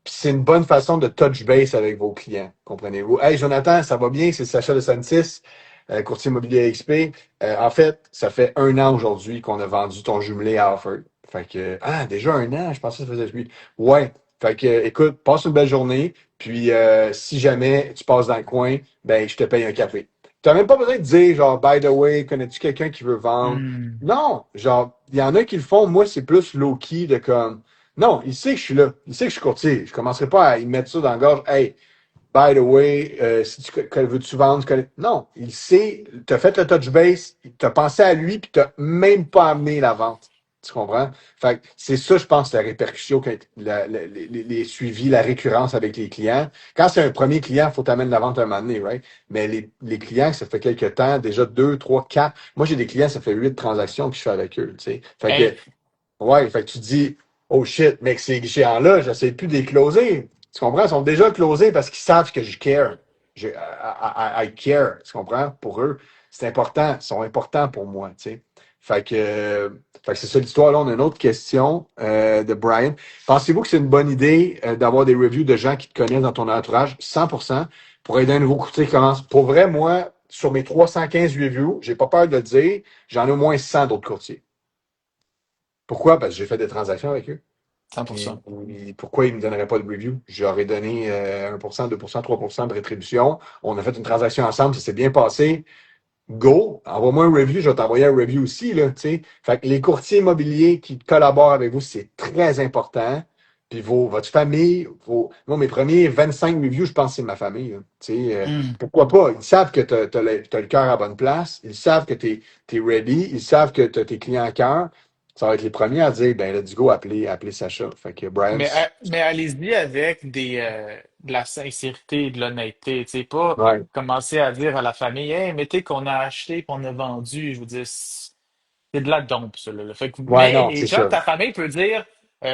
Puis c'est une bonne façon de touch base avec vos clients. Comprenez-vous? Hey, Jonathan, ça va bien? C'est Sacha de Santis, courtier immobilier XP. En fait, ça fait 1 an aujourd'hui qu'on a vendu ton jumelé à Offord. Fait que, ah, déjà 1 an, je pensais que ça faisait lui. Ouais. Fait que, écoute, passe une belle journée. Puis, si jamais tu passes dans le coin, ben, je te paye un café. Tu n'as même pas besoin de dire, genre, by the way, connais-tu quelqu'un qui veut vendre? Hmm. Non, genre, il y en a qui le font. Moi, c'est plus low-key de comme, non, il sait que je suis là. Il sait que je suis courtier. Je commencerai pas à y mettre ça dans la gorge. Hey, by the way, si tu veux-tu vendre, non, il sait, tu as fait le touch base, tu as pensé à lui, puis tu n'as même pas amené la vente. Tu comprends? Fait que c'est ça, je pense, la répercussion, les suivis, la récurrence avec les clients. Quand c'est un premier client, il faut t'amener la vente un moment donné, right? Mais les clients, ça fait quelques temps, déjà 2, 3, 4. Moi, j'ai des clients, ça fait 8 transactions que je fais avec eux, tu sais. Fait Hey, que ouais, fait que tu te dis, oh shit, mais que ces géants-là, j'essaie plus de les closer. Tu comprends? Ils sont déjà closés parce qu'ils savent que je care. I care. Tu comprends? Pour eux, c'est important. Ils sont importants pour moi, tu sais. Fait que c'est ça l'histoire. Là, on a une autre question de Brian. Pensez-vous que c'est une bonne idée d'avoir des reviews de gens qui te connaissent dans ton entourage? 100% pour aider un nouveau courtier qui commence. Pour vrai, moi, sur mes 315 reviews, j'ai pas peur de le dire, j'en ai au moins 100 d'autres courtiers. Pourquoi? Parce que j'ai fait des transactions avec eux. Puis, 100%. pourquoi ils ne me donneraient pas de review? J'aurais donné 1%, 2%, 3% de rétribution. On a fait une transaction ensemble, ça s'est bien passé. Go, envoie-moi un review, je vais t'envoyer un review aussi, là, tu sais. Fait que les courtiers immobiliers qui collaborent avec vous, c'est très important. Puis votre famille, moi, mes premiers 25 reviews, je pense que c'est ma famille, là. Tu sais, Hmm. pourquoi pas? Ils savent que tu as, le cœur à la bonne place. Ils savent que tu es, ready. Ils savent que tu as tes clients à cœur. Ça va être les premiers à dire, ben, let's go, appeler Sacha. Fait que Brian, Mais allez-y avec de la sincérité et de l'honnêteté. Tu sais, pas ouais. commencer à dire à la famille, hey, mettez qu'on a acheté, qu'on a vendu. Je vous dis, c'est de la dompe, ça, là. Fait que, Ouais, mais non, les c'est gens de sûr. ta famille peuvent dire,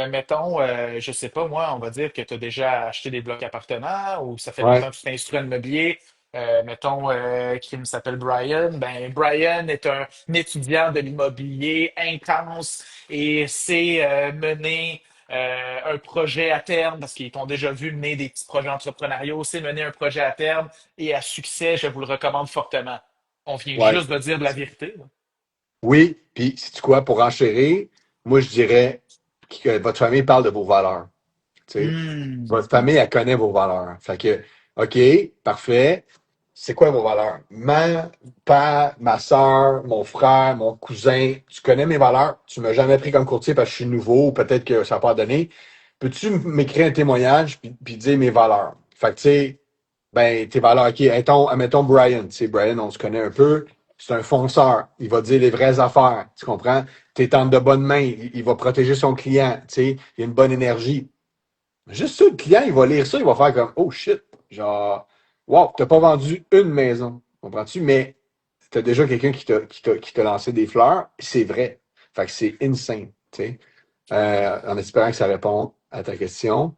mettons, je sais pas, moi, on va dire que tu as déjà acheté des blocs appartements ou ça fait Ouais, longtemps que tu t'instruis en immobilier. Mettons, qui s'appelle Brian. Ben, Brian est un étudiant de l'immobilier intense et sait mener un projet à terme parce qu'ils t'ont déjà vu mener des petits projets entrepreneuriaux, sait mener un projet à terme et à succès, je vous le recommande fortement. On vient ouais. juste de dire de la vérité, là. Oui, puis, sais-tu quoi, pour enchérir, moi, je dirais que votre famille parle de vos valeurs. Tu sais. Hmm. Votre famille, elle connaît vos valeurs. Fait que, OK, parfait. C'est quoi vos valeurs? Ma père, ma soeur, mon frère, mon cousin, tu connais mes valeurs. Tu m'as jamais pris comme courtier parce que je suis nouveau, ou peut-être que ça n'a pas donné. Peux-tu m'écrire un témoignage puis dire mes valeurs? Fait que, tu sais, ben, tes valeurs, OK, admettons Brian. Tu sais, Brian, on se connaît un peu. C'est un fonceur. Il va dire les vraies affaires. Tu comprends? T'es entre de bonnes mains. Il va protéger son client. Tu sais, il a une bonne énergie. Juste ça, le client, il va lire ça, il va faire comme oh shit. Genre, wow, t'as pas vendu une maison. Comprends-tu? Mais t'as déjà quelqu'un qui t'a lancé des fleurs. C'est vrai. Fait que c'est insane. Tu sais. En espérant que ça répond à ta question.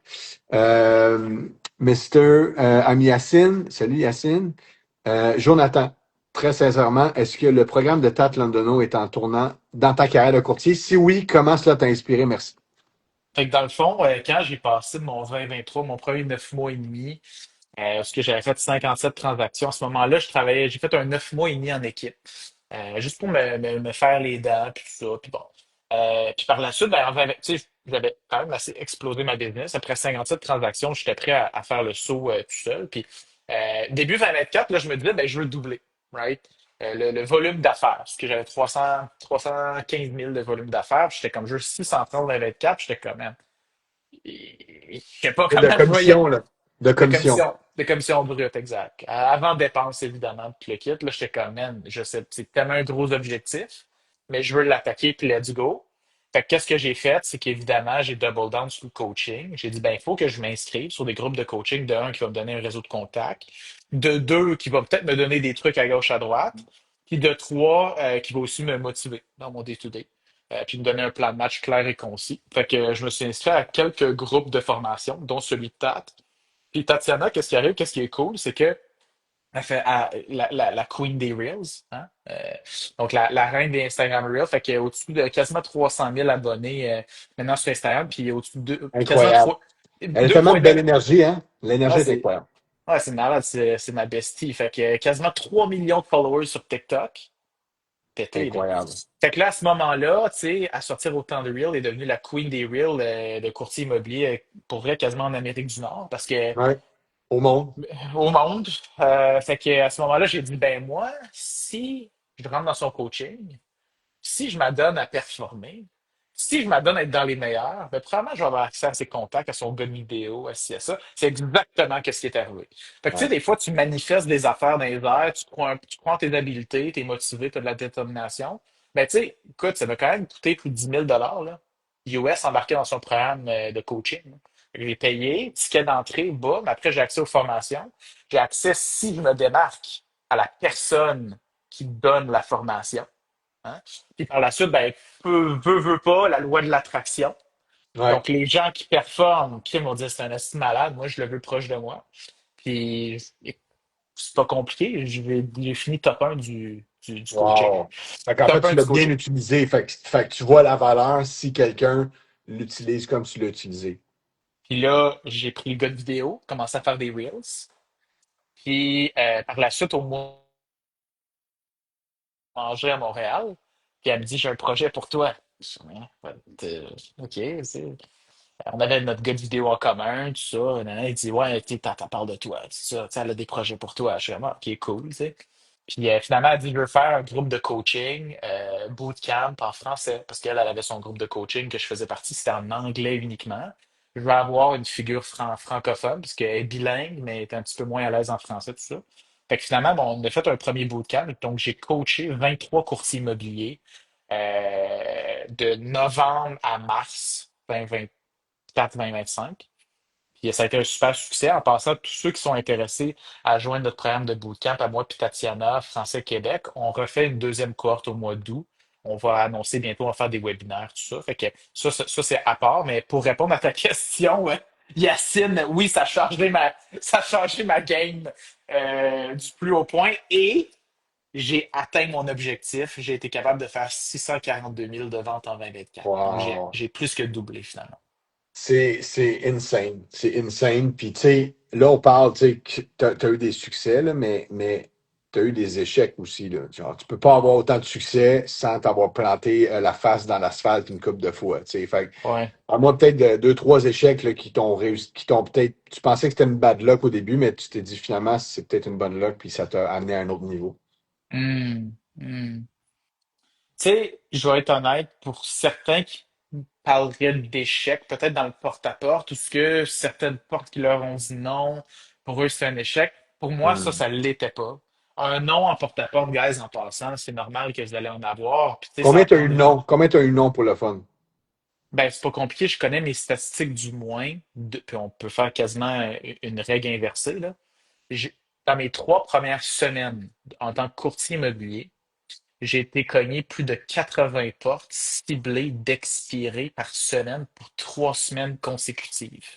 Euh, Mister Ami Yacine, salut Yacine. Jonathan, très sincèrement, est-ce que le programme de Tat Londono est en tournant dans ta carrière de courtier? Si oui, comment cela t'a inspiré? Merci. Fait que dans le fond, quand j'ai passé mon 2023, mon premier 9 mois et demi, parce que j'avais fait 57 transactions. À ce moment-là, j'ai fait un 9 mois et demi en équipe. Juste pour me faire les dents, puis tout ça. Puis bon. Puis par la suite, ben, tu sais, j'avais quand même assez explosé ma business. Après 57 transactions, j'étais prêt à faire le saut tout seul. Puis début 2024, là, je me disais, ben, je veux le doubler. Right? Le volume d'affaires. Parce que j'avais 315 000 de volume d'affaires. Puis j'étais comme juste 630 2024. J'étais comme, man, je sais pas De comment je vais y commission, là. De commission. de commission brute, exact. Avant dépense, évidemment, puis le kit, là, j'étais comme, man, je sais, c'est tellement un gros objectif, mais je veux l'attaquer, puis let's go. Fait que qu'est-ce que j'ai fait, c'est qu'évidemment, j'ai double down sur le coaching. J'ai dit, ben, il faut que je m'inscrive sur des groupes de coaching, de un, qui va me donner un réseau de contacts, de deux, qui va peut-être me donner des trucs à gauche, à droite, puis de trois, qui va aussi me motiver dans mon day-to-day. Puis me donner un plan de match clair et concis. Fait que je me suis inscrit à quelques groupes de formation, dont celui de TAT. Puis Tatiana, qu'est-ce qui arrive, qu'est-ce qui est cool, c'est que elle fait la queen des Reels, hein? Donc la reine des Instagram Reels, fait qu'il y a au-dessus de quasiment 300 000 abonnés maintenant sur Instagram, puis il y a au-dessus de quasiment Incroyable. 3, Elle a tellement de 2,9. belle énergie, hein? Ah, L'énergie est c'est incroyable. c'est malade, c'est ma bestie. Fait que quasiment 3 millions de followers sur TikTok. Pété, là. Incroyable. Fait que là, à ce moment-là, tu sais, à sortir autant de Reels, est devenue la queen des Reels de courtier immobilier, pour vrai, quasiment en Amérique du Nord, parce que Ouais. Au monde. au monde. Fait que à ce moment-là, j'ai dit, ben moi, si je rentre dans son coaching, si je m'adonne à performer, si je m'adonne à être dans les meilleurs, ben probablement je vais avoir accès à ses contacts, à son gun vidéo, à ci, à ça. C'est exactement ce qui est arrivé. Fait que tu sais, Ouais. des fois, tu manifestes des affaires dans les airs, tu crois en tes habiletés, tu es motivé, tu as de la détermination. Mais tu sais, écoute, ça m'a quand même coûté plus de 10 000 là, US embarqué dans son programme de coaching, là. Fait que j'ai payé, ticket d'entrée, boum. Après, j'ai accès aux formations. J'ai accès, si je me démarque, à la personne qui donne la formation. Hein. Puis par la suite, ben, veut pas, la loi de l'attraction. Ouais. Donc, les gens qui performent, qui m'ont dit c'est un esti malade, moi, je le veux proche de moi. Puis, c'est pas compliqué, j'ai fini top 1 du coaching. Wow. Fait qu'en fait, Top tu 1 l'as du bien coaching. utilisé. Fait que tu vois la valeur si quelqu'un l'utilise comme tu l'as utilisé. Puis là, j'ai pris le gars de vidéo, commencé à faire des Reels. Puis, par la suite, au mois manger à Montréal. Puis elle me dit, j'ai un projet pour toi. Je dis, OK, on avait notre gars de vidéo en commun, tout ça. Nanana, il dit, ouais, t'en parles de toi, tout ça. Tu sais, elle a des projets pour toi. Je suis vraiment, OK, cool, tu sais. Puis finalement, elle dit, je veux faire un groupe de coaching, bootcamp en français, parce qu'elle, elle avait son groupe de coaching que je faisais partie, c'était en anglais uniquement. Je veux avoir une figure francophone, parce qu'elle est bilingue, mais elle est un petit peu moins à l'aise en français, tout ça. Fait que finalement, bon, on a fait un premier bootcamp, donc j'ai coaché 23 courtiers immobiliers de novembre à mars 2024-2025. Puis ça a été un super succès. En passant, tous ceux qui sont intéressés à joindre notre programme de bootcamp, à moi puis Tatiana, Français Québec, on refait une deuxième cohorte au mois d'août. On va annoncer bientôt, on va faire des webinaires, tout ça. Fait que ça c'est à part. Mais pour répondre à ta question, ouais, Yacine, oui, ça a changé ma game du plus haut point. Et j'ai atteint mon objectif. J'ai été capable de faire 642 000 de ventes en 2024. Donc, Wow. j'ai plus que doublé finalement. C'est insane. C'est insane. Puis, tu sais, là, on parle, tu sais, que t'as eu des succès, là, mais t'as eu des échecs aussi, là. Genre, tu peux pas avoir autant de succès sans t'avoir planté la face dans l'asphalte une couple de fois, tu sais. Fait que, Ouais. à moins peut-être de deux, trois échecs, là, qui t'ont réussi, qui t'ont peut-être, tu pensais que c'était une bad luck au début, mais tu t'es dit finalement, c'est peut-être une bonne luck, puis ça t'a amené à un autre niveau. Hmm, hmm. Tu sais, je vais être honnête, pour certains qui parleraient d'échec, peut-être dans le porte-à-porte, ou ce que certaines portes qui leur ont dit non, pour eux c'est un échec. Pour moi, Hmm. ça l'était pas. Un non en porte-à-porte, guys, en passant, c'est normal que vous allez en avoir. Puis tu sais, ça Combien t'as eu prend de non? Combien t'as eu de non pour le fun? ben, c'est pas compliqué, je connais mes statistiques du moins, puis on peut faire quasiment une règle inversée, là. J'ai- Dans mes 3 premières semaines en tant que courtier immobilier, j'ai été cogné plus de 80 portes ciblées d'expirer par semaine pour 3 semaines consécutives.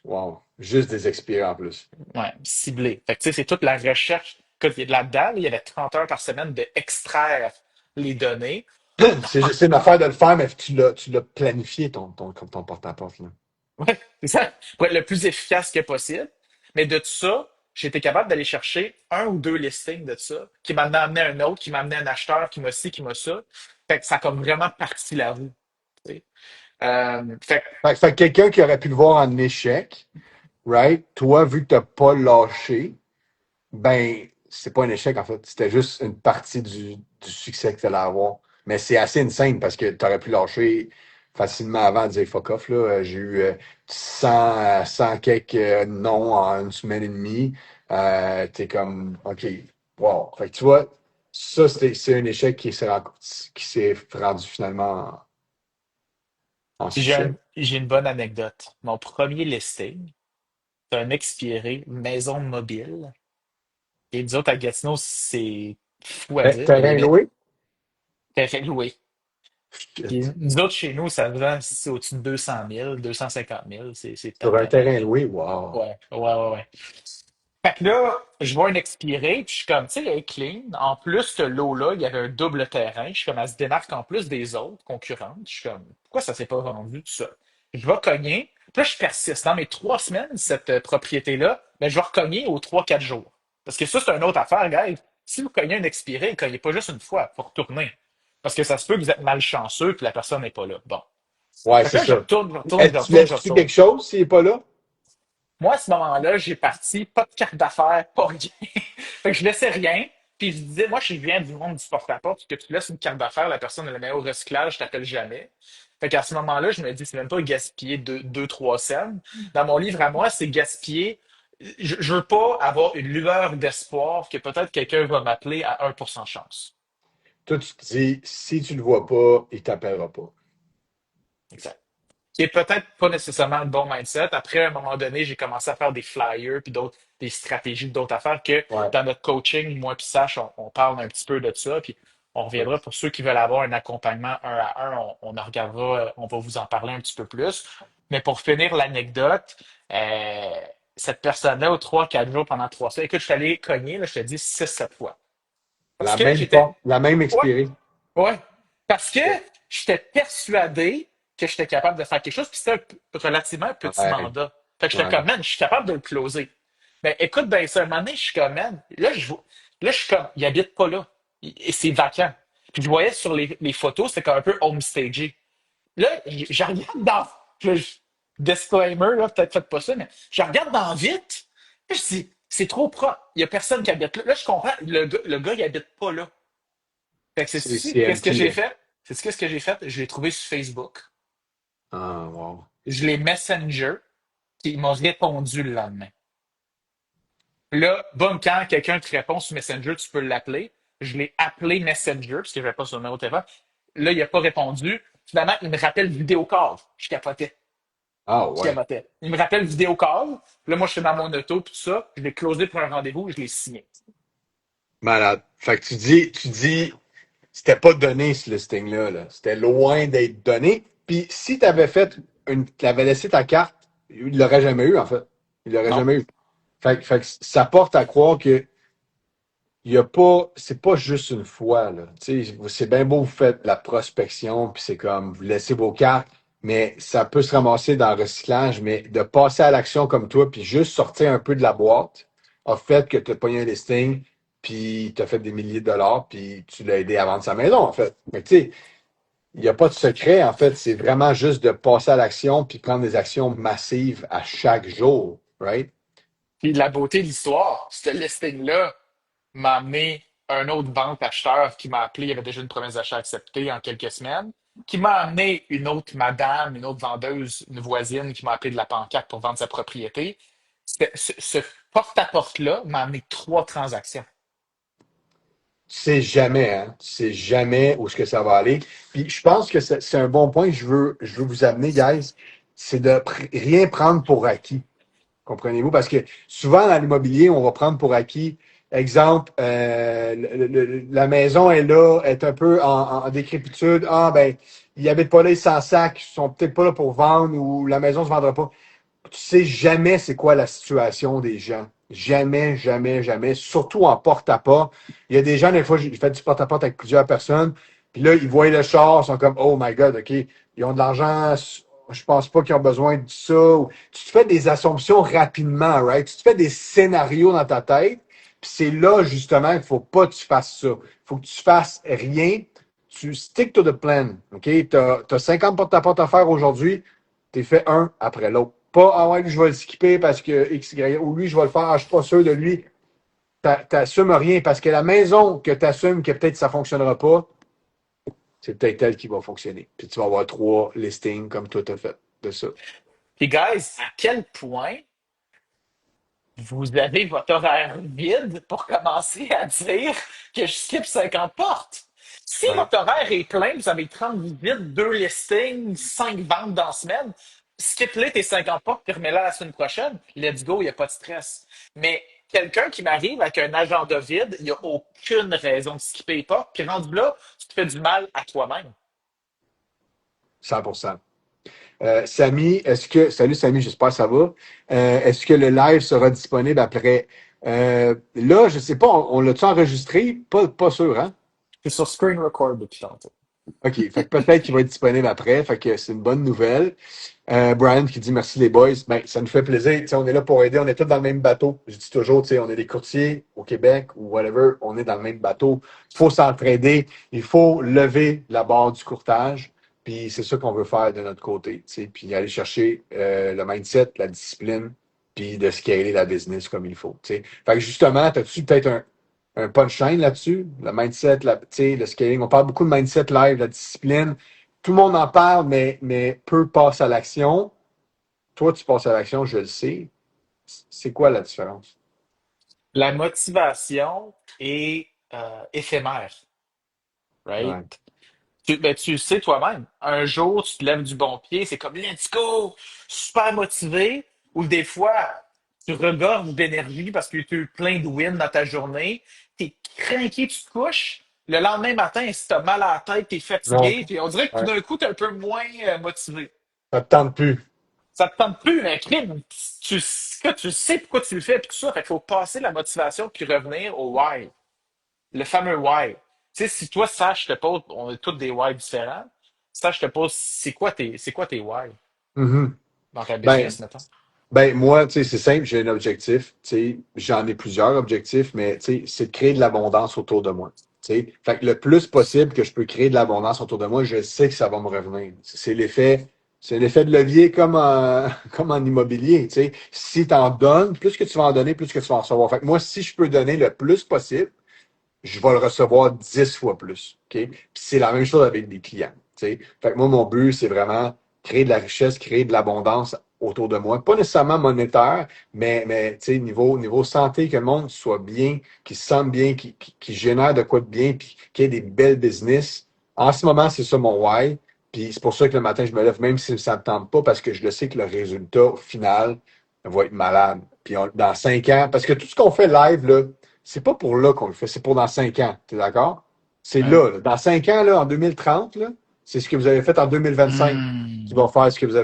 Wow. Juste des expirés en plus. Ouais, ciblées. Fait que, tu sais, c'est toute la recherche. Écoute, là-dedans, il y avait 30 heures par semaine de extraire les données. C'est une affaire de le faire, mais tu l'as planifié ton porte-à-porte, là. Ouais, c'est ça. Pour être le plus efficace que possible. Mais de tout ça, j'étais capable d'aller chercher un ou deux listings de ça, qui m'en a amené un autre, qui m'a amené un acheteur, qui m'a ci, qui m'a ça. Fait que ça a comme vraiment parti la roue. Tu sais. Fait que Fait que quelqu'un qui aurait pu le voir en échec, right? Toi, vu que t'as pas lâché, ben, c'est pas un échec, en fait. C'était juste une partie du succès que tu allais avoir. Mais c'est assez insane parce que tu aurais pu lâcher facilement avant de dire fuck off, là. J'ai eu 100 quelques non en une semaine et demie. T'es comme, OK, wow. Fait que tu vois, ça, c'est un échec qui s'est rendu finalement en succès. j'ai une bonne anecdote. Mon premier listing, c'est un expiré maison mobile. Et nous autres, à Gatineau, c'est fou à dire, mais Terrain loué? terrain loué. Puis Shit. nous autres, chez nous, ça vend c'est au-dessus de 200 000, 250 000. C'est Sur un tabarnak. terrain loué, wow. Ouais, ouais, ouais, ouais. Fait que là, je vois un expiré, puis je suis comme, tu sais, elle est clean. En plus, ce lot-là, il y avait un double terrain. Je suis comme, elle se démarque en plus des autres concurrentes. Je suis comme, pourquoi ça s'est pas vendu, tout ça? Je vais cogner. Puis là, je persiste. Dans mes 3 semaines, cette propriété-là, ben, je vais recogner aux 3, 4 jours. Parce que ça, c'est une autre affaire, gars. Si vous cognez un expiré, ne cognez pas juste une fois, faut retourner. Parce que ça se peut que vous êtes malchanceux, puis la personne n'est pas là. Bon. Ouais, Fait que c'est là, je ça. retourne, je retourne, je Est-ce que tu retourne, je laisses-tu retourne. quelque chose s'il n'est pas là? Moi, à ce moment-là, j'ai parti, pas de carte d'affaires, pas rien. Fait que je laissais rien. Puis je disais, moi, je viens du monde du porte-à-porte, que tu laisses une carte d'affaires, la personne elle la met au recyclage, je t'appelle jamais. Fait qu'à ce moment-là, je me dis, c'est même pas gaspiller 3 cents. Dans mon livre à moi, c'est gaspiller. Je veux pas avoir une lueur d'espoir que peut-être quelqu'un va m'appeler à 1% de chance. Toi, tu te dis, si tu le vois pas, il t'appellera pas. Exact. Qui est peut-être pas nécessairement le bon mindset. Après, à un moment donné, j'ai commencé à faire des flyers puis d'autres, des stratégies, d'autres affaires que Ouais. dans notre coaching, moi puis Sacha, on parle un petit peu de ça. Puis on Ouais. reviendra pour ceux qui veulent avoir un accompagnement un à un, on en regardera, on va vous en parler un petit peu plus. Mais pour finir l'anecdote, euh, cette personne-là, aux 3, 4 jours, pendant 3 semaines, écoute, je suis allé cogner, là, je te dis 6, 7 fois. Parce La que même j'étais. porte, la même Ouais, expirée. ouais. Parce que j'étais persuadé que j'étais capable de faire quelque chose, puis c'était relativement un petit Ouais. mandat. Fait que j'étais Ouais. comme, man, je suis capable de le closer. Mais écoute, ben, ça, un moment donné, je suis comme, man, là, je suis comme, il habite pas là. Et c'est vacant. Puis je voyais sur les photos, c'était comme un peu homestagé. Là, je regarde dans. Disclaimer, là, peut-être faites pas ça, mais je regarde dans vite. Là, je dis, c'est trop propre. Il y a personne qui habite là. Là, je comprends. Le gars, il habite pas là. Fait que C'est qu'est-ce que empty, j'ai là. fait? C'est qu'est-ce que j'ai fait? Je l'ai trouvé sur Facebook. Ah, wow. Je l'ai Messenger, puis ils m'ont répondu le lendemain. Là, bon, quand quelqu'un te répond sur Messenger, tu peux l'appeler. Je l'ai appelé Messenger, parce que je n'avais pas son numéro de téléphone. Là, il n'a pas répondu. Finalement, il me rappelle vidéo call. Je capotais. Ah, Je ouais. capotais. Il me rappelle vidéo call. Là, moi, je suis dans mon auto, puis tout ça. Je l'ai closé pour un rendez-vous, je l'ai signé. Malade. Fait que tu dis, c'était pas donné, ce listing-là, là. C'était loin d'être donné. Puis si t'avais laissé ta carte, il l'aurait jamais eu, en fait. Il l'aurait Non. jamais eu. Fait que ça porte à croire que il y a pas, c'est pas juste une fois, là. Tu sais, c'est bien beau, vous faites de la prospection, puis c'est comme, vous laissez vos cartes, mais ça peut se ramasser dans le recyclage, mais de passer à l'action comme toi, puis juste sortir un peu de la boîte, a fait que tu as pogné un listing, puis tu as fait des milliers de dollars, puis tu l'as aidé à vendre sa maison, en fait. Mais tu sais, il n'y a pas de secret, en fait, c'est vraiment juste de passer à l'action, puis prendre des actions massives à chaque jour, right? Puis la beauté de l'histoire, ce listing-là m'a amené un autre banque acheteur qui m'a appelé, il y avait déjà une promesse d'achat acceptée en quelques semaines, qui m'a amené une autre madame, une autre vendeuse, une voisine qui m'a appelé de la pancarte pour vendre sa propriété. Ce porte-à-porte-là m'a amené 3 transactions. Tu sais jamais, hein? Tu sais jamais où est-ce que ça va aller. Puis je pense que c'est un bon point que je veux vous amener, guys. C'est de rien prendre pour acquis. Comprenez-vous? Parce que souvent dans l'immobilier, on va prendre pour acquis. Exemple, la maison est là, est un peu en décrépitude. Ah ben, ils habitent pas là, ils s'en sac, ils sont peut-être pas là pour vendre ou la maison se vendra pas. Tu sais jamais c'est quoi la situation des gens. Jamais, jamais, jamais. Surtout en porte-à-porte. Il y a des gens, des fois, j'ai fait du porte-à-porte avec plusieurs personnes. Puis là, ils voient le char, ils sont comme, oh my God, OK, ils ont de l'argent Je pense pas qu'ils ont besoin de ça. Tu te fais des assumptions rapidement, right? Tu te fais des scénarios dans ta tête. Puis c'est là, justement, qu'il faut pas que tu fasses ça. Il faut que tu fasses rien. Tu stick to the plan. OK? T'as 50 porte-à-porte à faire aujourd'hui. T'es fait un après l'autre. Pas, ah ouais, lui, je vais le skipper parce que X, Y, ou lui, je vais le faire, ah, je suis pas sûr de lui. T'assumes rien parce que la maison que t'assumes que peut-être ça fonctionnera pas, c'est peut-être elle qui va fonctionner. Puis tu vas avoir 3 listings comme toi t'as fait de ça. Puis, guys, à quel point vous avez votre horaire vide pour commencer à dire que je skip 50 portes? Si Ouais. votre horaire est plein, vous avez 30 visites, 2 listings, 5 ventes dans la semaine, skip-les tes 50 portes puis remets-la la semaine prochaine. Let's go, il n'y a pas de stress. Mais quelqu'un qui m'arrive avec un agenda vide, il n'y a aucune raison de skipper les portes. Puis rendu là, tu te fais du mal à toi-même. 100%. Samy, salut Samy, j'espère que ça va. Est-ce que le live sera disponible après? Là, je sais pas, on l'a-tu enregistré? Pas sûr, hein? Je suis sur screen record depuis tantôt. OK. Fait que peut-être qu'il va être disponible après. Fait que c'est une bonne nouvelle. Brian qui dit merci les boys. Ben, ça nous fait plaisir. Tu sais, on est là pour aider. On est tous dans le même bateau. Je dis toujours, tu sais, on est des courtiers au Québec ou whatever. On est dans le même bateau. Il faut s'entraider. Il faut lever la barre du courtage. Puis c'est ça qu'on veut faire de notre côté. Tu sais, puis aller chercher le mindset, la discipline, puis de scaler la business comme il faut. Tu sais. Fait que justement, as-tu peut-être un punchline là-dessus? Le mindset, tu sais, le scaling. On parle beaucoup de mindset live, la discipline. Tout le monde en parle, mais peu passe à l'action. Toi, tu passes à l'action, je le sais. C'est quoi la différence? La motivation est éphémère, right? Ouais. Tu le sais toi-même. Un jour, tu te lèves du bon pied, c'est comme let's go, super motivé. Ou des fois, tu regorges d'énergie parce que tu as eu plein de wins dans ta journée. T'es craqué, tu te couches. Le lendemain matin, si t'as mal à la tête, t'es Non. fatigué, puis on dirait que tout Ouais. d'un coup, t'es un peu moins motivé. Ça te tente plus. Ça te tente plus, mais crime, tu sais pourquoi tu le fais, puis tout ça. Fait qu'il faut passer la motivation puis revenir au why. Le fameux why. Tu sais, si toi, Sach, je te pose, on a tous des why différents. Sach, je te pose, c'est quoi tes why Mhm. dans ta Ben, business, mettons? moi, tu sais, c'est simple, j'ai un objectif. Tu sais, j'en ai plusieurs objectifs, mais tu sais, c'est de créer de l'abondance autour de moi. Tu sais, fait que le plus possible que je peux créer de l'abondance autour de moi, je sais que ça va me revenir. C'est l'effet de levier comme en, comme en immobilier. Tu sais, si tu en donnes, plus que tu vas en donner, plus que tu vas en recevoir. Fait que moi, si je peux donner le plus possible, je vais le recevoir 10 fois plus. OK? Puis c'est la même chose avec des clients. Tu sais. Fait que moi, mon but, c'est vraiment créer de la richesse, créer de l'abondance autour de moi. Pas nécessairement monétaire, mais tu sais, niveau santé, que le monde soit bien, qu'il se sente bien, qu'il génère de quoi de bien, puis qu'il y ait des belles business. En ce moment, c'est ça mon why. Puis c'est pour ça que le matin, je me lève, même si ça ne me tente pas, parce que je le sais que le résultat au final va être malade. Puis dans 5 ans, parce que tout ce qu'on fait live, là, c'est pas pour là qu'on le fait, c'est pour dans 5 ans. T'es d'accord? C'est Ouais. là. Dans 5 ans, là, en 2030, là, c'est ce que vous avez fait en 2025 qui Hmm. va faire ce que vous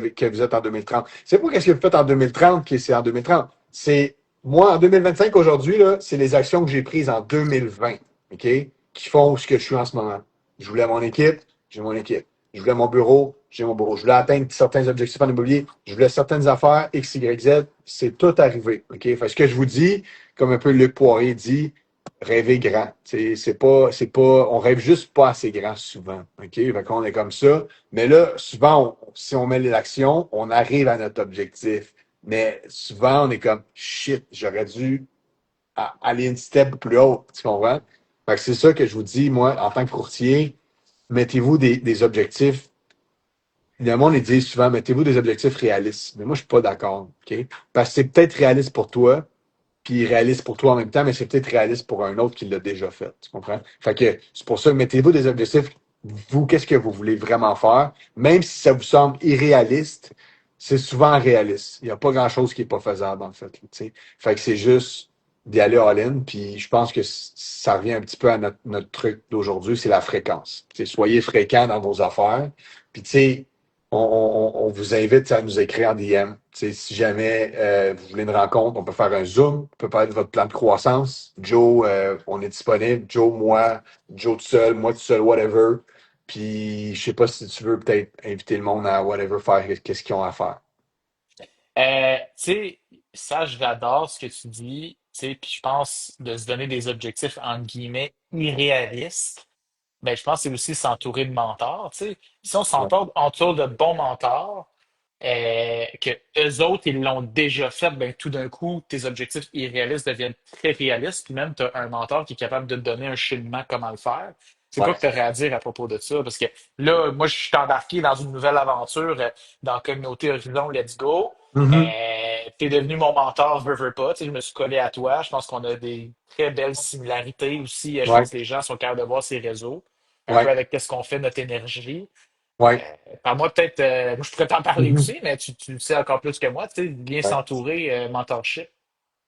êtes en 2030. C'est pas qu'est-ce que vous faites en 2030 qui c'est en 2030. C'est moi en 2025 aujourd'hui là, c'est les actions que j'ai prises en 2020, ok, qui font ce que je suis en ce moment. Je voulais mon équipe, j'ai mon équipe. Je voulais mon bureau, j'ai mon bureau. Je voulais atteindre certains objectifs en immobilier, je voulais certaines affaires X, Y, Z. C'est tout arrivé, ok. Fait que ce que je vous dis, comme un peu Luc Poirier dit, rêver grand. On rêve juste pas assez grand souvent. OK? Fait qu'on est comme ça. Mais là, souvent, si on met l'action, on arrive à notre objectif. Mais souvent, on est comme shit, j'aurais dû aller une step plus haut. Tu comprends? Fait que c'est ça que je vous dis, moi, en tant que courtier, mettez-vous des objectifs. Le monde, ils disent souvent, mettez-vous des objectifs réalistes. Mais moi, je suis pas d'accord. OK? Parce que c'est peut-être réaliste pour toi, puis réaliste pour toi en même temps, mais c'est peut-être réaliste pour un autre qui l'a déjà fait. Tu comprends? Fait que c'est pour ça que mettez-vous des objectifs. Vous, qu'est-ce que vous voulez vraiment faire? Même si ça vous semble irréaliste, c'est souvent réaliste. Il n'y a pas grand-chose qui n'est pas faisable, en fait. Tu sais. Fait que c'est juste d'y aller all-in. Puis je pense que ça revient un petit peu à notre truc d'aujourd'hui, c'est la fréquence. Tu sais, soyez fréquent dans vos affaires. Puis tu sais, on vous invite à nous écrire en DM. T'sais, si jamais vous voulez une rencontre, on peut faire un Zoom, on peut parler de votre plan de croissance. Joe, on est disponible. Joe, moi, Joe tout seul, moi tout seul, whatever. Puis je sais pas si tu veux peut-être inviter le monde à whatever faire qu'est-ce qu'ils ont à faire. Tu sais, ça, j'adore ce que tu dis, tu sais, puis je pense de se donner des objectifs, entre guillemets, irréalistes. Ben, je pense que c'est aussi s'entourer de mentors, tu sais. Si on Ouais. entoure de bons mentors, que eux autres, ils l'ont déjà fait, ben, tout d'un coup, tes objectifs irréalistes deviennent très réalistes, puis même tu as un mentor qui est capable de te donner un cheminement comment le faire. C'est quoi Ouais. que tu aurais à dire à propos de ça? Parce que là, moi, je suis embarqué dans une nouvelle aventure dans la communauté Horizon Let's Go. Mhm. T'es devenu mon mentor, veux pas. Tu sais, je me suis collé à toi. Je pense qu'on a des très belles similarités aussi. Je Ouais. pense que les gens sont capables de voir ces réseaux, un peu Ouais. avec qu'est-ce qu'on fait, notre énergie. Ouais. Par moi, peut-être, moi, je pourrais t'en parler Mhm. aussi, mais tu le sais encore plus que moi, tu sais, bien Ouais. s'entourer, mentorship.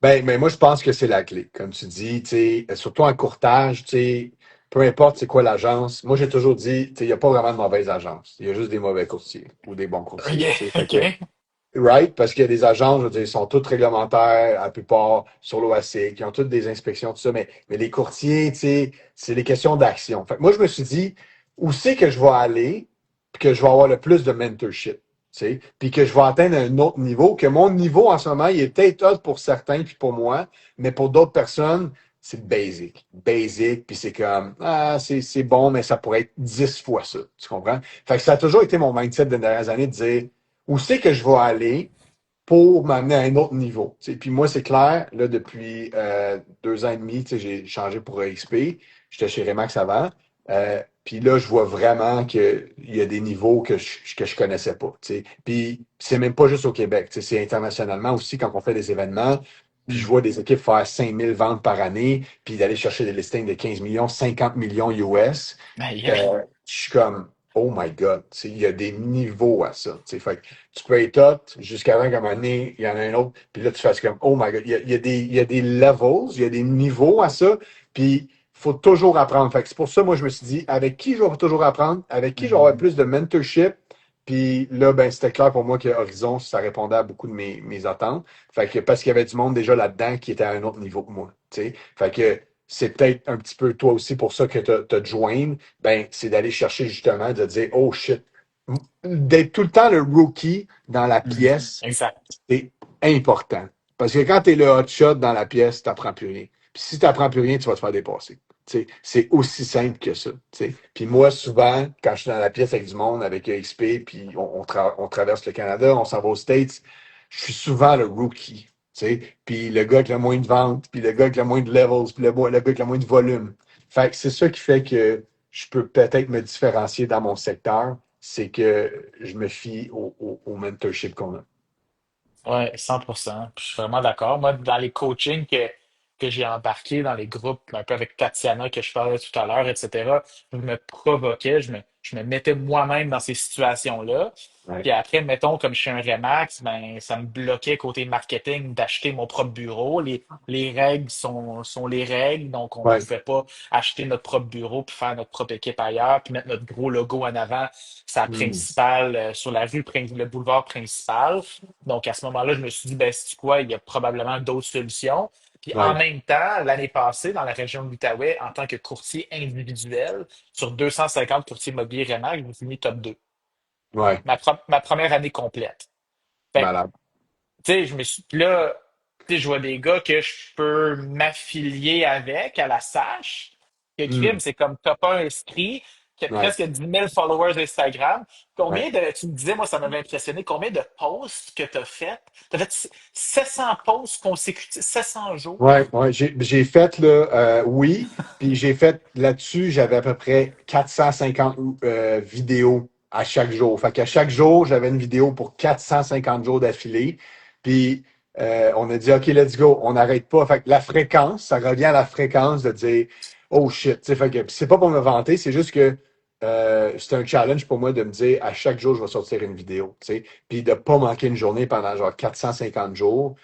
Ben, mais moi, je pense que c'est la clé. Comme tu dis, tu sais, surtout en courtage, tu sais, peu importe c'est quoi l'agence. Moi, j'ai toujours dit, tu sais, il n'y a pas vraiment de mauvaise agence. Il y a juste des mauvais courtiers ou des bons courtiers, tu OK, sais. Fait que, OK. right? Parce qu'il y a des agences, je veux dire, ils sont toutes réglementaires, la plupart sur l'OAC, qui ont toutes des inspections, tout ça. Mais les courtiers, tu sais, c'est des questions d'action. Fait que moi, je me suis dit, où c'est que je vais aller, puis que je vais avoir le plus de mentorship, tu sais, puis que je vais atteindre un autre niveau, que mon niveau en ce moment, il est peut-être hot pour certains, puis pour moi, mais pour d'autres personnes, c'est basic. Basic, puis c'est comme, ah, c'est bon, mais ça pourrait être 10 fois ça. Tu comprends? Fait que ça a toujours été mon mindset des dernières années de dire, où c'est que je vais aller pour m'amener à un autre niveau. Tu sais. Puis moi, c'est clair, là, depuis 2 ans et demi, tu sais, j'ai changé pour XP. J'étais chez Remax avant. Puis là, je vois vraiment qu'il y a des niveaux que je connaissais pas. Tu sais. Puis c'est même pas juste au Québec, tu sais, c'est internationalement aussi quand on fait des événements. Puis je Hmm. vois des équipes faire 5000 ventes par année, puis d'aller chercher des listings de 15 millions, 50 millions US. Aïe, aïe. Je suis comme, oh my God, tu sais, il y a des niveaux à ça. Tu sais. Fait que tu peux être hot jusqu'à un moment donné, il y en a un autre, puis là, tu fais comme, oh my God, il y a des levels, il y a des niveaux à ça, puis il faut toujours apprendre. Fait que c'est pour ça, moi, je me suis dit, avec qui je vais toujours apprendre, avec qui je vais avoir Mhm. plus de mentorship, puis là, ben, c'était clair pour moi que Horizon, ça répondait à beaucoup de mes attentes. Fait que, parce qu'il y avait du monde déjà là-dedans qui était à un autre niveau que moi, tu sais. Fait que c'est peut-être un petit peu toi aussi pour ça que tu as joint, ben, c'est d'aller chercher justement, de dire, oh shit, d'être tout le temps le rookie dans la Mhm. pièce, Exact. c'est important. Parce que quand tu es le hot shot dans la pièce, tu n'apprends plus rien. Puis si tu n'apprends plus rien, tu vas te faire dépasser. T'sais, c'est aussi simple que ça. T'sais. Puis moi, souvent, quand je suis dans la pièce avec du monde, avec EXP, puis on traverse le Canada, on s'en va aux States, je suis souvent le rookie. T'sais. Puis le gars avec le moins de ventes, puis le gars avec le moins de levels, puis le gars avec le moins de volume. Fait que c'est ça qui fait que je peux peut-être me différencier dans mon secteur, c'est que je me fie au mentorship qu'on a. Ouais, 100%. Puis je suis vraiment d'accord. Moi, dans les coachings que j'ai embarqués, dans les groupes, un peu avec Tatiana que je parlais tout à l'heure, etc., je me provoquais, je me mettais moi-même dans ces situations-là. Ouais. Puis après, mettons, comme je suis un Remax, ben, ça me bloquait côté marketing d'acheter mon propre bureau. Les règles sont les règles, donc on ne Ouais. pouvait pas acheter notre propre bureau puis faire notre propre équipe ailleurs, puis mettre notre gros logo en avant, sa Hmm. principale, sur la rue, le boulevard principal. Donc, à ce moment-là, je me suis dit, ben, c'est quoi, il y a probablement d'autres solutions. Puis en Ouais. même temps, l'année passée, dans la région de l'Outaouais, en tant que courtier individuel, sur 250 courtiers immobiliers REMAX, je me suis mis top 2. Ouais. Ma première année complète. Fait que, Malade. tu sais, je me suis. Puis là, tu sais, je vois des gars que je peux m'affilier avec à la SACH. Que crime, Hmm. c'est comme t'as pas inscrit, qui a Ouais. presque 10 000 followers Instagram. Ouais. Tu me disais, moi, ça m'avait impressionné, combien de posts que t'as fait? T'as fait 700 posts consécutifs, 700 jours. Ouais, ouais, j'ai fait là, oui, puis j'ai fait là-dessus, j'avais à peu près 450 vidéos à chaque jour. Fait qu'à chaque jour, j'avais une vidéo pour 450 jours d'affilée. Puis on a dit OK, let's go, on n'arrête pas. Fait que la fréquence, ça revient à la fréquence de dire oh shit. Tu sais, fait que puis c'est pas pour me vanter, c'est juste que c'est un challenge pour moi de me dire à chaque jour, je vais sortir une vidéo. Tu sais, puis de pas manquer une journée pendant genre 450 jours.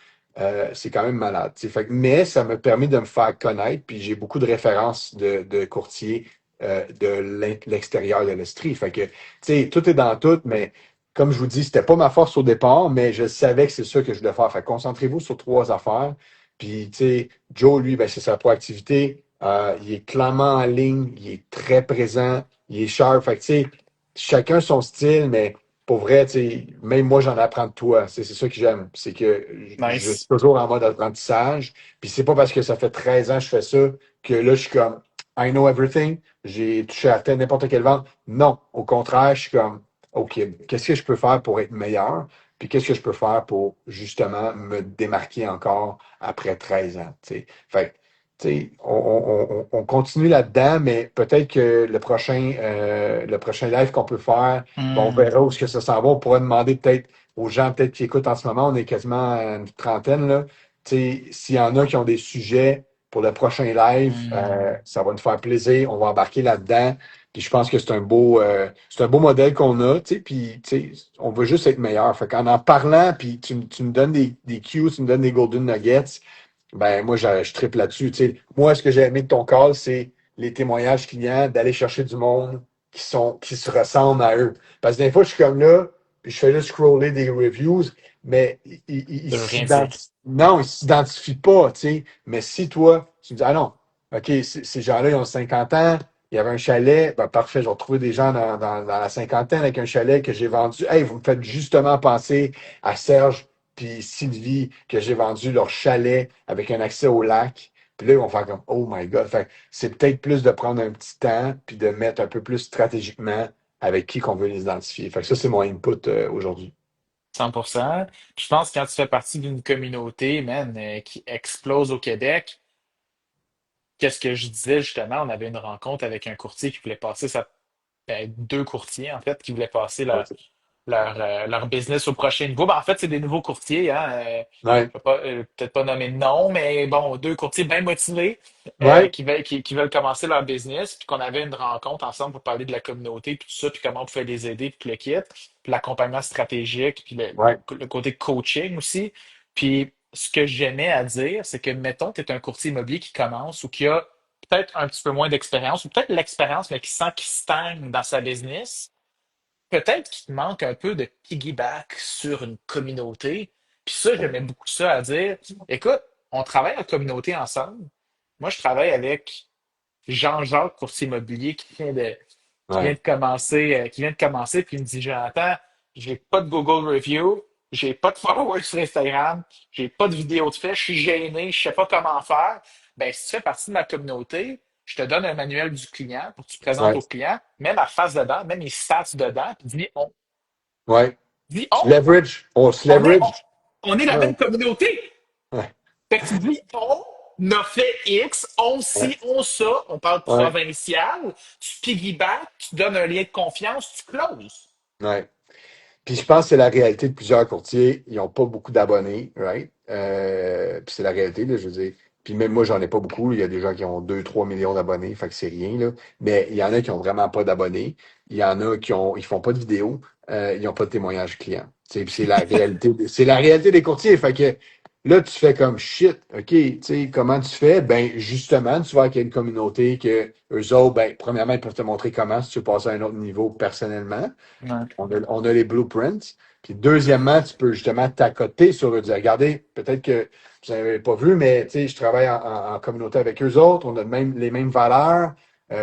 C'est quand même malade. Fait mais ça m'a permis de me faire connaître, puis j'ai beaucoup de références de courtiers de l'extérieur de l'Estrie. Fait que, tu sais, tout est dans tout, mais comme je vous dis, c'était pas ma force au départ, mais je savais que c'est ça que je devais faire. Fait que concentrez-vous sur trois affaires. Puis, tu sais, Joe, lui, ben, c'est sa proactivité. Il est clairement en ligne, il est très présent, il est sharp. Fait que, tu sais, chacun son style, mais pour vrai, tu sais, même moi, j'en apprends de toi. C'est ça que j'aime. C'est que je suis Nice. toujours en mode apprentissage. Puis c'est pas parce que ça fait 13 ans que je fais ça que là, je suis comme I know everything. J'ai touché à n'importe quelle vente. Non. Au contraire, je suis comme OK, qu'est-ce que je peux faire pour être meilleur? Puis qu'est-ce que je peux faire pour justement me démarquer encore après 13 ans? Tu sais. Fait que, tu sais, on continue là-dedans, mais peut-être que le prochain live qu'on peut faire, bon, on Hmm. verra où est-ce que ça s'en va. On pourra demander peut-être aux gens peut-être qui écoutent en ce moment, on est quasiment à une trentaine, là. Tu sais, s'il y en a qui ont des sujets pour le prochain live, Hmm. ça va nous faire plaisir. On va embarquer là-dedans. Puis je pense que c'est un beau modèle qu'on a, tu sais, puis tu sais, on veut juste être meilleur. Fait qu'en en parlant, puis tu me donnes des cues, tu me donnes des golden nuggets, ben moi je triple là-dessus. Tu sais. Moi, ce que j'ai aimé de ton call, c'est les témoignages clients, d'aller chercher du monde qui se ressemblent à eux. Parce que des fois, je suis comme là, puis je fais juste scroller des reviews, mais Ça veut rien dire. non, ils s'identifient pas, tu sais. Mais si toi, tu me dis, ah non, OK, ces gens-là, ils ont 50 ans, il y avait un chalet, ben parfait, je vais retrouver des gens dans la cinquantaine avec un chalet que j'ai vendu. Hey, vous me faites justement penser à Serge puis Sylvie que j'ai vendu leur chalet avec un accès au lac. Puis là, ils vont faire comme Oh my God. Fait que c'est peut-être plus de prendre un petit temps puis de mettre un peu plus stratégiquement avec qui qu'on veut les identifier. Fait que ça, c'est mon input aujourd'hui. 100%. Je pense que quand tu fais partie d'une communauté, man, qui explose au Québec, qu'est-ce que je disais justement? On avait une rencontre avec un courtier qui voulait passer deux courtiers, en fait, qui voulaient passer Ouais. leur business au prochain niveau. Ben, en fait, c'est des nouveaux courtiers, hein. Ouais. Je vais pas, peut-être pas nommer de nom, mais bon, deux courtiers bien motivés Ouais. qui veulent commencer leur business, puis qu'on avait une rencontre ensemble pour parler de la communauté, puis tout ça, puis comment on pouvait les aider, puis tout le kit, puis l'accompagnement stratégique, puis Ouais. le côté coaching aussi. Puis ce que j'aimais à dire, c'est que, mettons, tu es un courtier immobilier qui commence ou qui a peut-être un petit peu moins d'expérience, ou peut-être l'expérience, mais qui sent qu'il stagne dans sa business. Peut-être qu'il te manque un peu de piggyback sur une communauté. Puis ça, j'aimais beaucoup ça à dire. Écoute, on travaille en communauté ensemble. Moi, je travaille avec Jean-Jacques, courtier immobilier, qui vient Ouais. de commencer, puis il me dit, Jonathan, j'ai pas de Google Review, j'ai pas de followers sur Instagram, j'ai pas de vidéo de fait, je suis gêné, je sais pas comment faire. Ben, si tu fais partie de ma communauté, je te donne un manuel du client pour que tu présentes Ouais. au client, même ma face dedans, même mes stats dedans, puis Ouais. dis, Tu leverage. On se on est, on, leverage. on est la Ouais. même communauté. Ouais. Fait que tu dis, on a fait X, on Ouais. ci, on ça, on parle Ouais. provincial, tu piggyback, tu donnes un lien de confiance, tu closes. Ouais. Puis je pense que c'est la réalité de plusieurs courtiers. Ils n'ont pas beaucoup d'abonnés, right? Puis c'est la réalité, là, je veux dire. Puis même moi, j'en ai pas beaucoup. Il y a des gens qui ont 2, 3 millions d'abonnés, fait que c'est rien, là. Mais il y en a qui ont vraiment pas d'abonnés. Il y en a ils font pas de vidéos. Ils n'ont pas de témoignages clients. Tu sais, puis c'est la réalité des courtiers. Fait que là, tu fais comme shit, OK, tu sais, comment tu fais? Ben, justement, tu vois qu'il y a une communauté que eux autres, ben, premièrement, ils peuvent te montrer comment si tu veux passer à un autre niveau personnellement. Ouais. On a les blueprints. Puis deuxièmement, tu peux justement t'accoter sur eux, dire, regardez, peut-être que vous n'avez pas vu, mais tu sais, je travaille en communauté avec eux autres, on a les mêmes valeurs.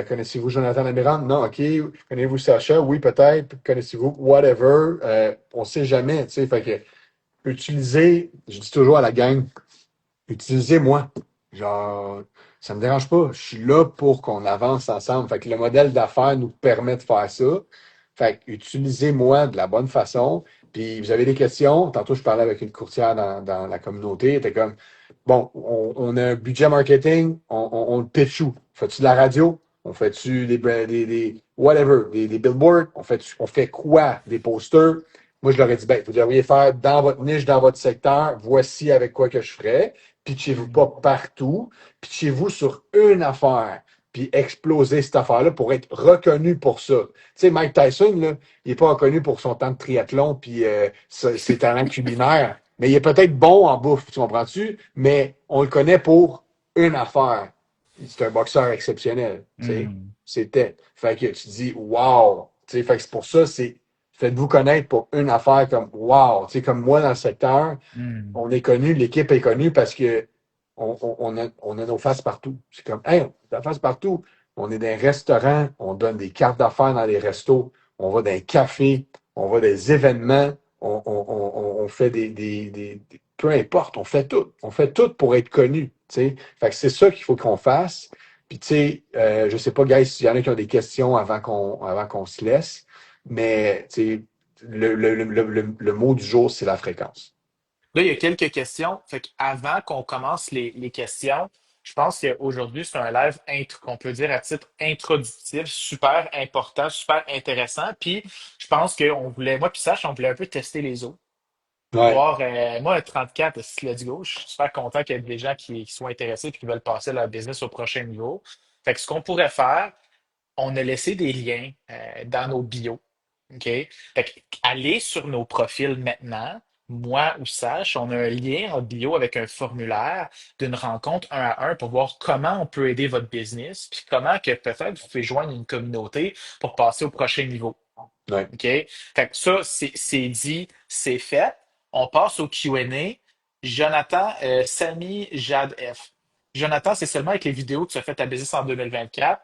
Connaissez-vous Jonathan Lamirande? Non, OK. Connaissez-vous Sacha? Oui, peut-être. Connaissez-vous whatever? On ne sait jamais, tu sais. Fait que utilisez, je dis toujours à la gang, utilisez-moi. Genre, ça me dérange pas. Je suis là pour qu'on avance ensemble. Fait que le modèle d'affaires nous permet de faire ça. Fait que utilisez-moi de la bonne façon. Puis vous avez des questions. Tantôt, je parlais avec une courtière dans la communauté. Elle était comme, bon, on a un budget marketing, on le pitch où? Fais-tu de la radio? On fait-tu whatever, des billboards? On fait quoi? Des posters? Moi, je leur ai dit, ben, vous devriez faire dans votre niche, dans votre secteur, voici avec quoi que je ferais. Pitchez-vous pas partout. Pitchez-vous sur une affaire. Puis explosez cette affaire-là pour être reconnu pour ça. Tu sais, Mike Tyson, là, il n'est pas reconnu pour son temps de triathlon puis ses talents culinaires. Mais il est peut-être bon en bouffe, tu comprends-tu? Mais on le connaît pour une affaire. C'est un boxeur exceptionnel. Tu sais, Hmm. c'était. Fait que tu dis, wow. Tu sais, fait que c'est pour ça, c'est faites-vous connaître pour une affaire comme wow. Tu sais, comme moi dans le secteur, Hmm. on est connu, l'équipe est connue parce que on a nos faces partout. C'est comme, hey, on a ta face partout. On est dans un restaurant, on donne des cartes d'affaires dans les restos, on va dans un café, on va dans des événements, on fait peu importe, on fait tout. On fait tout pour être connu. Tu sais. Fait que c'est ça qu'il faut qu'on fasse. Puis, tu sais, je sais pas, guys, s'il y en a qui ont des questions avant qu'on se laisse, mais, tu sais, le mot du jour, c'est la fréquence. Là, il y a quelques questions. Fait qu'avant qu'on commence les questions, je pense qu'aujourd'hui, c'est un live qu'on peut dire à titre introductif, super important, super intéressant. Puis, je pense qu'on voulait, moi puis Sach, on voulait un peu tester les eaux. Ouais, Voir, moi, à 34, let's go. Je suis super content qu'il y ait des gens qui soient intéressés et qui veulent passer leur business au prochain niveau. Fait que ce qu'on pourrait faire, on a laissé des liens dans nos bios. OK? Fait que, allez sur nos profils maintenant. Moi ou Sach, on a un lien en bio avec un formulaire d'une rencontre un à un pour voir comment on peut aider votre business, puis comment que peut-être vous pouvez joindre une communauté pour passer au prochain niveau. ouais. OK? Fait que ça, c'est dit, c'est fait. On passe au Q&A. Jonathan, Samy, Jad F. Jonathan, c'est seulement avec les vidéos que tu as fait ta business en 2024.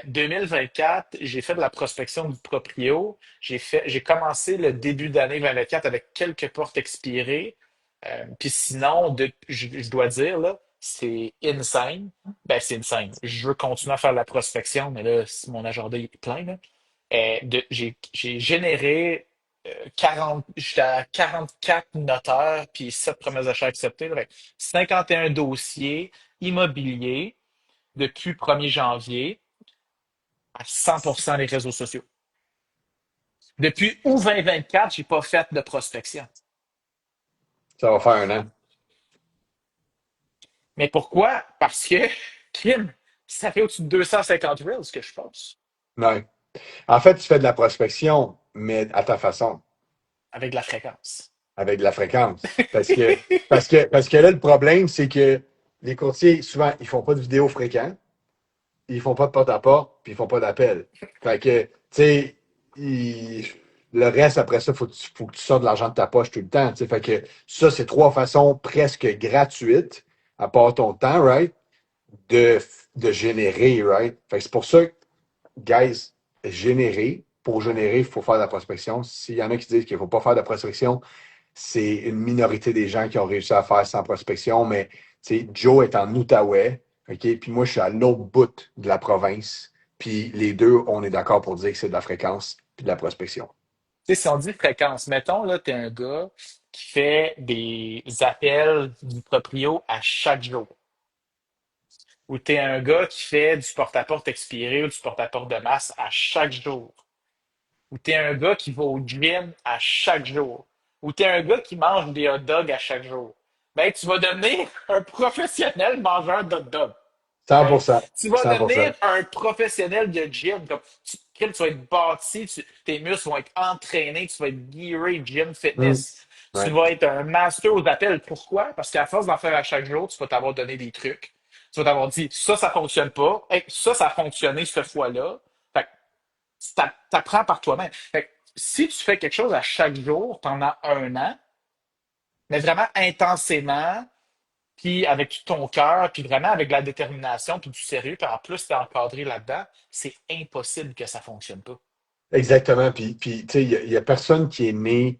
2024, j'ai fait de la prospection du proprio. J'ai commencé le début d'année 2024 avec quelques portes expirées. Puis sinon, je dois dire, là, c'est insane. Ben, c'est insane. Je veux continuer à faire de la prospection, mais là, mon agenda est plein, là. J'ai généré 40, j'étais à 44 noteurs, puis 7 promesses d'achat acceptées. Fait que 51 dossiers immobiliers depuis 1er janvier à 100% les réseaux sociaux. Depuis août 2024, j'ai pas fait de prospection. Ça va faire un an. Mais pourquoi? Parce que, Kim, ça fait au-dessus de 250 reels que je pense, Ouais. En fait, tu fais de la prospection, mais à ta façon, avec de la fréquence. avec de la fréquence. Parce que là, le problème, c'est que les courtiers, souvent, ils font pas de vidéos fréquentes, ils font pas de porte-à-porte, puis ils font pas d'appel. Fait que, tu sais, le reste, après ça, faut que tu sortes de l'argent de ta poche tout le temps. Tu sais. Fait que ça, c'est trois façons presque gratuites, à part ton temps, right, de, de générer, right? Fait que c'est pour ça que guys, pour générer, il faut faire de la prospection. S'il y en a qui disent qu'il ne faut pas faire de prospection, c'est une minorité des gens qui ont réussi à faire sans prospection, mais tu sais, Joe est en Outaouais, OK? Puis moi, je suis à l'autre bout de la province. Puis les deux, on est d'accord pour dire que c'est de la fréquence puis de la prospection. Tu sais, si on dit fréquence, mettons, là, t'es un gars qui fait des appels du proprio à chaque jour. Ou t'es un gars qui fait du porte-à-porte expiré ou du porte-à-porte de masse à chaque jour. Ou t'es un gars qui va au gym à chaque jour. Ou t'es un gars qui mange des hot dogs à chaque jour. Ben, tu vas devenir un professionnel mangeur d'hot dogs. Cent pour OK? cent, Tu vas 100%. devenir un professionnel de gym. Tu vas être bâti, tes muscles vont être entraînés, tu vas être gearé gym Hum, fitness. Tu ouais. vas être un master aux appels. Pourquoi? Parce qu'à force d'en faire à chaque jour, tu vas t'avoir donné des trucs. Tu vas t'avoir dit, ça fonctionne pas. Hey, ça a fonctionné cette fois-là. Fait que tu t'apprends par toi-même. Fait que si tu fais quelque chose à chaque jour pendant un an, mais vraiment intensément, puis avec tout ton cœur, puis vraiment avec de la détermination, puis du sérieux, puis en plus, t'es encadré là-dedans, c'est impossible que ça fonctionne pas. Exactement. Puis tu sais, il y a personne qui est né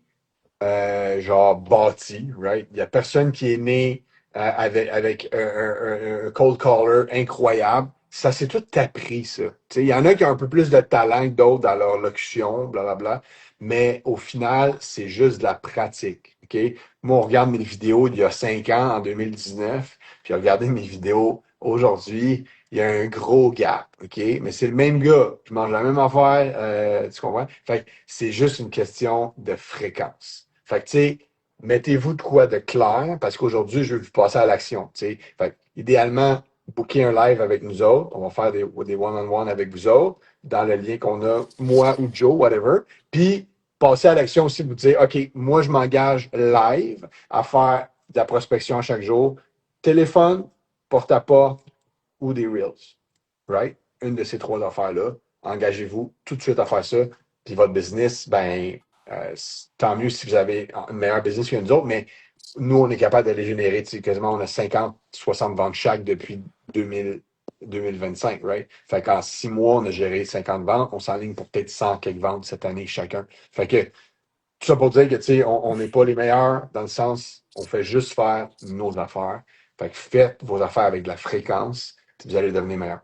genre bâti, right? Il y a personne qui est né avec un cold caller incroyable. Ça, c'est tout appris, ça. Tu sais, il y en a qui ont un peu plus de talent que d'autres dans leur locution, blablabla. Mais au final, c'est juste de la pratique. OK? Moi, on regarde mes vidéos d'il y a 5 ans, en 2019, puis regardez mes vidéos aujourd'hui, il y a un gros gap. OK? Mais c'est le même gars. Je mange la même affaire. Tu comprends? Fait que c'est juste une question de fréquence. Fait que, tu sais, mettez-vous de quoi de clair, parce qu'aujourd'hui, je vais vous passer à l'action, tu sais. Fait que, idéalement, booker un live avec nous autres. On va faire des one-on-one avec vous autres, dans le lien qu'on a, moi ou Joe, whatever. Puis, passer à l'action aussi, vous dire, OK, moi, je m'engage live à faire de la prospection à chaque jour. Téléphone, porte-à-porte ou des Reels. Right? Une de ces trois affaires-là. Engagez-vous tout de suite à faire ça. Puis votre business, ben, tant mieux si vous avez un meilleur business que nous autres, mais nous, on est capable de les générer, tu sais, quasiment, on a 50, 60 ventes chaque depuis 2000, 2025, right? Fait qu'en 6 mois, on a géré 50 ventes, on s'enligne pour peut-être 100 quelques ventes cette année chacun. Fait que, tout ça pour dire que, tu sais, on n'est pas les meilleurs dans le sens, on fait juste faire nos affaires. Fait que faites vos affaires avec de la fréquence, puis vous allez devenir meilleur.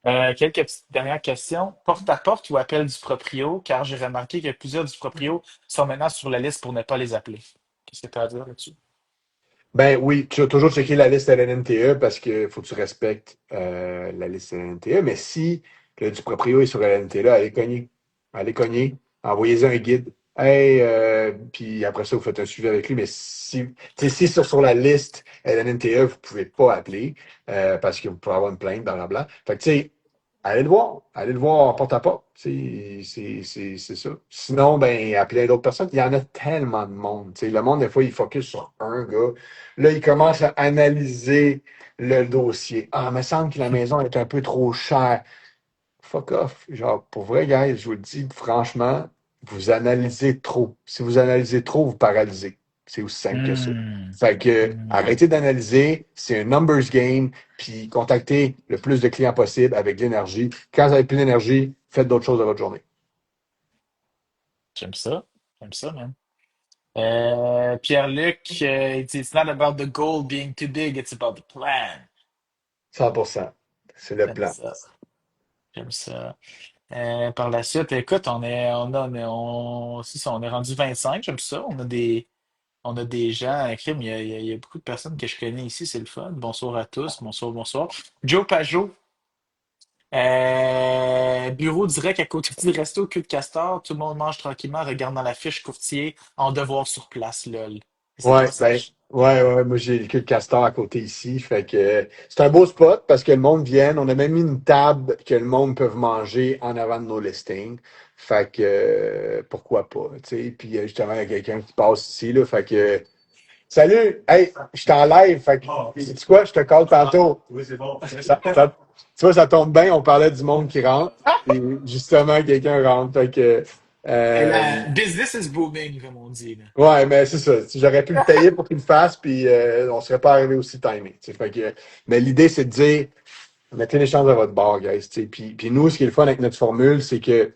Quelques petites dernières questions. Porte-à-porte ou appel du proprio, car j'ai remarqué que plusieurs du proprio sont maintenant sur la liste pour ne pas les appeler. Qu'est-ce que tu as à dire là-dessus? Ben oui, tu as toujours checker la liste LNNTE parce que faut que tu respectes la liste LNNTE. Mais si le du proprio est sur LNNTE, là, allez cogner. Allez cogner. Envoyez-en un guide. Hey, puis après ça, vous faites un suivi avec lui. Mais si, tu sais, si c'est sur la liste LNNTE, vous pouvez pas appeler parce que vous pouvez avoir une plainte, blablabla. Fait que tu sais, allez le voir. Allez le voir en porte-à-porte. C'est ça. Sinon, ben, appelez d'autres personnes. Il y en a tellement de monde. Tu sais, le monde, des fois, il focus sur un gars. Là, il commence à analyser le dossier. Ah, il me semble que la maison est un peu trop chère. Fuck off. Genre, pour vrai, gars, je vous le dis franchement, vous analysez trop. Si vous analysez trop, vous paralysez. C'est aussi simple que ça. Hmm. Fait que Hmm. arrêtez d'analyser, c'est un numbers game, puis contactez le plus de clients possible avec de l'énergie. Quand vous avez plus d'énergie, faites d'autres choses de votre journée. J'aime ça. J'aime ça, man. Pierre-Luc, il dit, It's not about the goal being too big, it's about the plan. 100%. C'est le J'aime plan. ça. J'aime ça. Par la suite, écoute, c'est ça, on est rendu 25, j'aime ça. On a des gens, crime, il y a beaucoup de personnes que je connais ici, c'est le fun. Bonsoir à tous, bonsoir, bonsoir. Joe Pajot, bureau direct à côté du resto Cul de Castor, tout le monde mange tranquillement, regardant la fiche courtier en devoir sur place, lol. C'est Ouais, quoi ça? ben, ouais, moi j'ai le cul de castor à côté ici. Fait que c'est un beau spot parce que le monde vient. On a même mis une table que le monde peut manger en avant de nos listings. Fait que pourquoi pas, tu sais. Puis justement, il y a quelqu'un qui passe ici, là. Fait que salut! Hey, je suis en live. Fait que sais-tu quoi? Je te call tantôt. Oui, c'est bon. Tu vois, ça tombe bien, on parlait du monde qui rentre. Et justement, quelqu'un rentre. Fait que Et euh, la business is booming, comme on dit, là. ouais, mais c'est ça. J'aurais pu le tailler pour qu'il le fasse, puis on serait pas arrivé aussi timé. Tu sais. Fait que, mais l'idée, c'est de dire, mettez les chances à votre bord, guys. Tu sais. Puis nous, ce qui est le fun avec notre formule, c'est que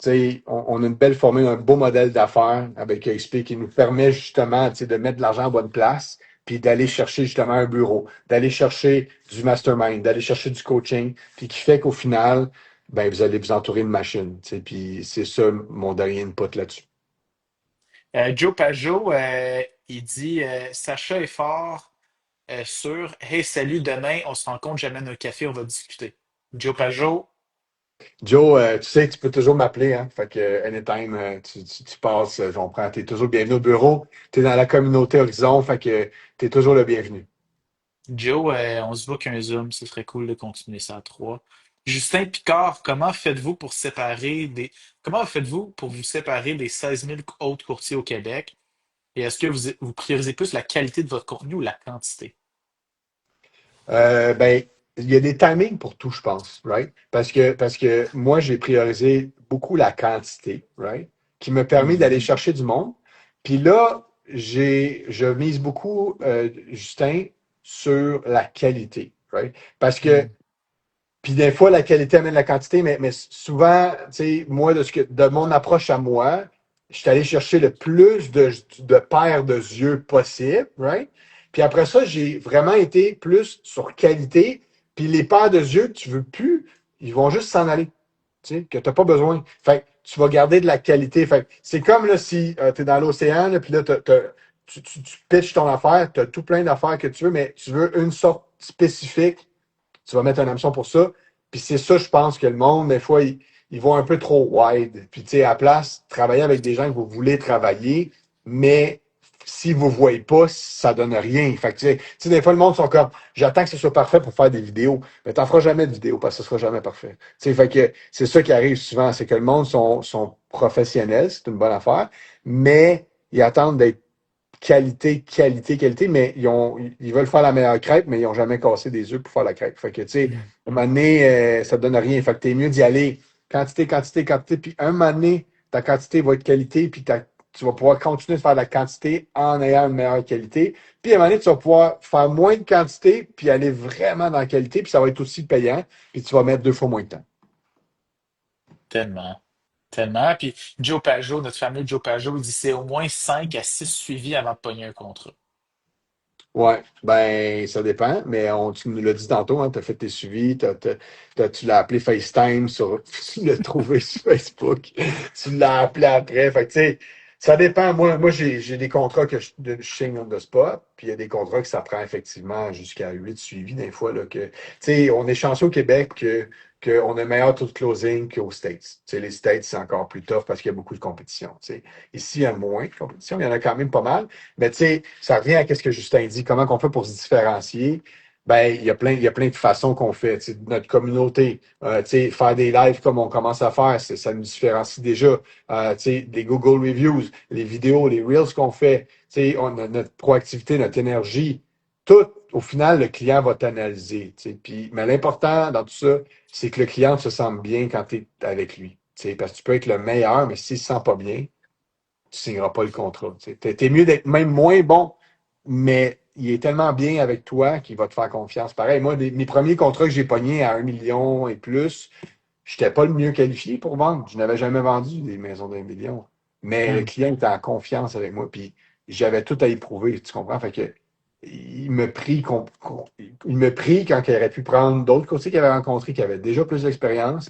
tu sais, on a une belle formule, un beau modèle d'affaires avec XP qui nous permet justement tu sais, de mettre de l'argent en bonne place, puis d'aller chercher justement un bureau, d'aller chercher du mastermind, d'aller chercher du coaching, puis qui fait qu'au final, ben, vous allez vous entourer de machines. Tu sais. Puis c'est ça mon dernier input là-dessus. Joe Pajot, il dit Sacha est fort sur Hey, salut, demain, on se rencontre, j'amène un café, on va discuter. Joe Pajot, Joe, tu sais que tu peux toujours m'appeler, hein. Fait que anytime tu passes, on prend. T'es toujours bienvenu au bureau. T'es dans la communauté Horizon, fait que t'es toujours le bienvenu. Joe, on se voit qu'un Zoom, ce serait cool de continuer ça à trois. Justin Picard, comment faites-vous pour vous séparer des 16 000 autres courtiers au Québec? Et est-ce que vous priorisez plus la qualité de votre contenu ou la quantité? Ben, il y a des timings pour tout, je pense, right? Parce que moi, j'ai priorisé beaucoup la quantité, right? Qui me permet Hmm. d'aller chercher du monde. Puis là, je mise beaucoup, Justin, sur la qualité, right? Parce que Hmm. puis des fois, la qualité amène la quantité, mais souvent, tu sais, moi, de mon approche à moi, je suis allé chercher le plus de paires de yeux possible, right? Puis après ça, j'ai vraiment été plus sur qualité. Puis les paires de yeux que tu veux plus, ils vont juste s'en aller, tu sais, que tu n'as pas besoin. Fait que tu vas garder de la qualité. Fait que c'est comme là, si tu es dans l'océan, là, puis là, tu pitches ton affaire, tu as tout plein d'affaires que tu veux, mais tu veux une sorte spécifique, tu vas mettre un hameçon pour ça. Puis c'est ça, je pense que le monde, des fois, ils vont un peu trop wide. Puis tu sais, à la place, travailler avec des gens que vous voulez travailler, mais si vous ne voyez pas, ça donne rien. Fait que tu sais, des fois, le monde sont comme, j'attends que ce soit parfait pour faire des vidéos. Mais tu n'en feras jamais de vidéo parce que ce sera jamais parfait. Tu sais, fait que c'est ça qui arrive souvent, c'est que le monde sont professionnels, c'est une bonne affaire, mais ils attendent d'être qualité, qualité, qualité, mais ils veulent faire la meilleure crêpe, mais ils n'ont jamais cassé des œufs pour faire la crêpe. Fait que, tu sais, Hmm. un moment donné, ça ne donne rien. Fait que t'es mieux d'y aller quantité, quantité, quantité, puis un moment donné, ta quantité va être qualité, puis tu vas pouvoir continuer de faire de la quantité en ayant une meilleure qualité. Puis à un moment donné, tu vas pouvoir faire moins de quantité, puis aller vraiment dans la qualité, puis ça va être aussi payant, puis tu vas mettre 2 fois moins de temps. Tellement. Tellement. Puis Joe Pajot, notre fameux Joe Pajot, il dit c'est au moins 5 à 6 suivis avant de pogner un contrat. Ouais, ben ça dépend, mais tu nous l'as dit tantôt, hein, tu as fait tes suivis, tu l'as appelé FaceTime tu l'as trouvé sur Facebook, tu l'as appelé après. Fait que, tu sais, ça dépend. Moi j'ai des contrats que je signe on the spot, puis il y a des contrats que ça prend effectivement jusqu'à 8 suivis des fois. Là, tu sais, on est chanceux au Québec qu'on a meilleur taux de closing qu'aux States. Tu sais, les States, c'est encore plus tough parce qu'il y a beaucoup de compétition. Tu sais. Ici, il y a moins de compétition, il y en a quand même pas mal. Mais tu sais, ça revient à ce que Justin dit, comment on fait pour se différencier. Ben, il y a plein de façons qu'on fait. Tu sais, notre communauté, tu sais, faire des lives comme on commence à faire, ça nous différencie déjà. Tu sais, les Google Reviews, les vidéos, les Reels qu'on fait, tu sais, notre proactivité, notre énergie, tout, au final, le client va t'analyser. Tu sais. Puis, mais l'important dans tout ça, c'est que le client se sente bien quand tu es avec lui. Tu sais, parce que tu peux être le meilleur, mais s'il ne se sent pas bien, tu signeras pas le contrat. T'es mieux d'être même moins bon, mais il est tellement bien avec toi qu'il va te faire confiance. Pareil, moi, mes premiers contrats que j'ai pognés à 1 million et plus, je n'étais pas le mieux qualifié pour vendre. Je n'avais jamais vendu des maisons d'1 million. Mais le Hmm. client était en confiance avec moi, puis j'avais tout à y prouver, tu comprends? Fait que il me prit quand il aurait pu prendre d'autres courtiers qu'il avait rencontrés qui avaient déjà plus d'expérience,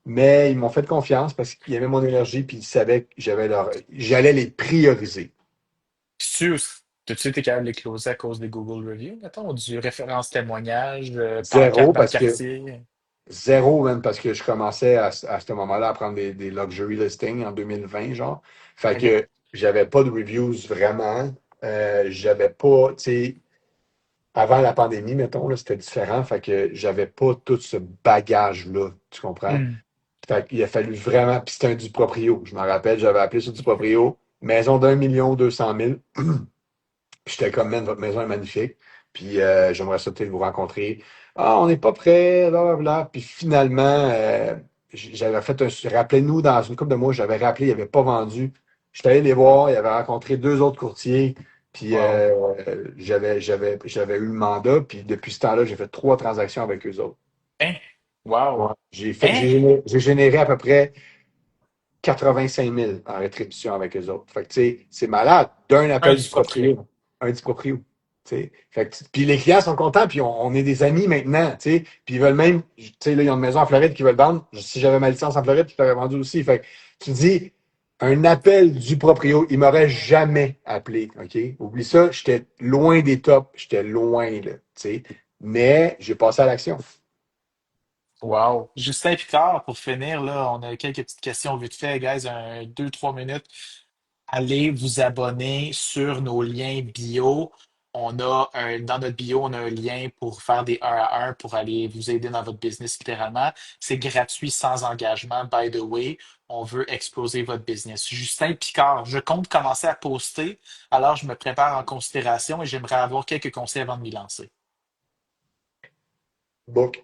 mais ils m'ont fait confiance parce qu'ils aimaient mon énergie puis ils savaient que j'allais les prioriser. Puis tu été capable de les closer à cause des Google Reviews, mettons, ou du référence témoignage, pancarte Zéro dans le parce que quartier? Zéro, même, parce que je commençais à ce moment-là à prendre des luxury listings en 2020, genre. Fait OK. que j'avais pas de reviews vraiment. J'avais pas, tu sais, avant la pandémie, mettons, là, c'était différent. Fait que j'avais pas tout ce bagage-là, tu comprends? Hmm. Fait qu'il a fallu vraiment, puis c'était un du proprio. Je me rappelle, j'avais appelé sur du proprio, maison d'1 200 000. Puis j'étais comme, man, votre maison est magnifique. Puis j'aimerais ça peut-être vous rencontrer. Ah, on n'est pas prêt, blablabla. Puis finalement, j'avais fait rappelez-nous, dans une couple de mois, j'avais rappelé, il n'avait pas vendu. J'étais allé les voir, il avait rencontré 2 autres courtiers. Puis Wow. j'avais eu le mandat. Puis depuis ce temps-là, j'ai fait 3 transactions avec eux autres. Hein? Ouais. Wow. J'ai fait, Hein? j'ai généré à peu près 85 000 en rétribution avec eux autres. Fait que, tu sais, c'est malade. D'un Un appel du du proprio. proprio, un du proprio. Tu sais. Fait que, puis les clients sont contents, puis on est des amis maintenant. Tu sais. Puis ils veulent même, tu sais, là, ils ont une maison en Floride qu'ils veulent vendre. Si j'avais ma licence en Floride, je t'aurais vendu aussi. Fait que tu dis, un appel du proprio, il m'aurait jamais appelé. OK? Oublie ça, j'étais loin des tops, j'étais loin, là. Tu sais. Mais j'ai passé à l'action. Wow. Justin Picard, pour finir, là, on a quelques petites questions vite fait, guys, 2, 3 minutes. Allez vous abonner sur nos liens bio. Dans notre bio, on a un lien pour faire des 1 à 1 pour aller vous aider dans votre business littéralement. C'est gratuit, sans engagement. By the way, on veut exploser votre business. Justin Picard, je compte commencer à poster, alors je me prépare en considération et j'aimerais avoir quelques conseils avant de m'y lancer. Book.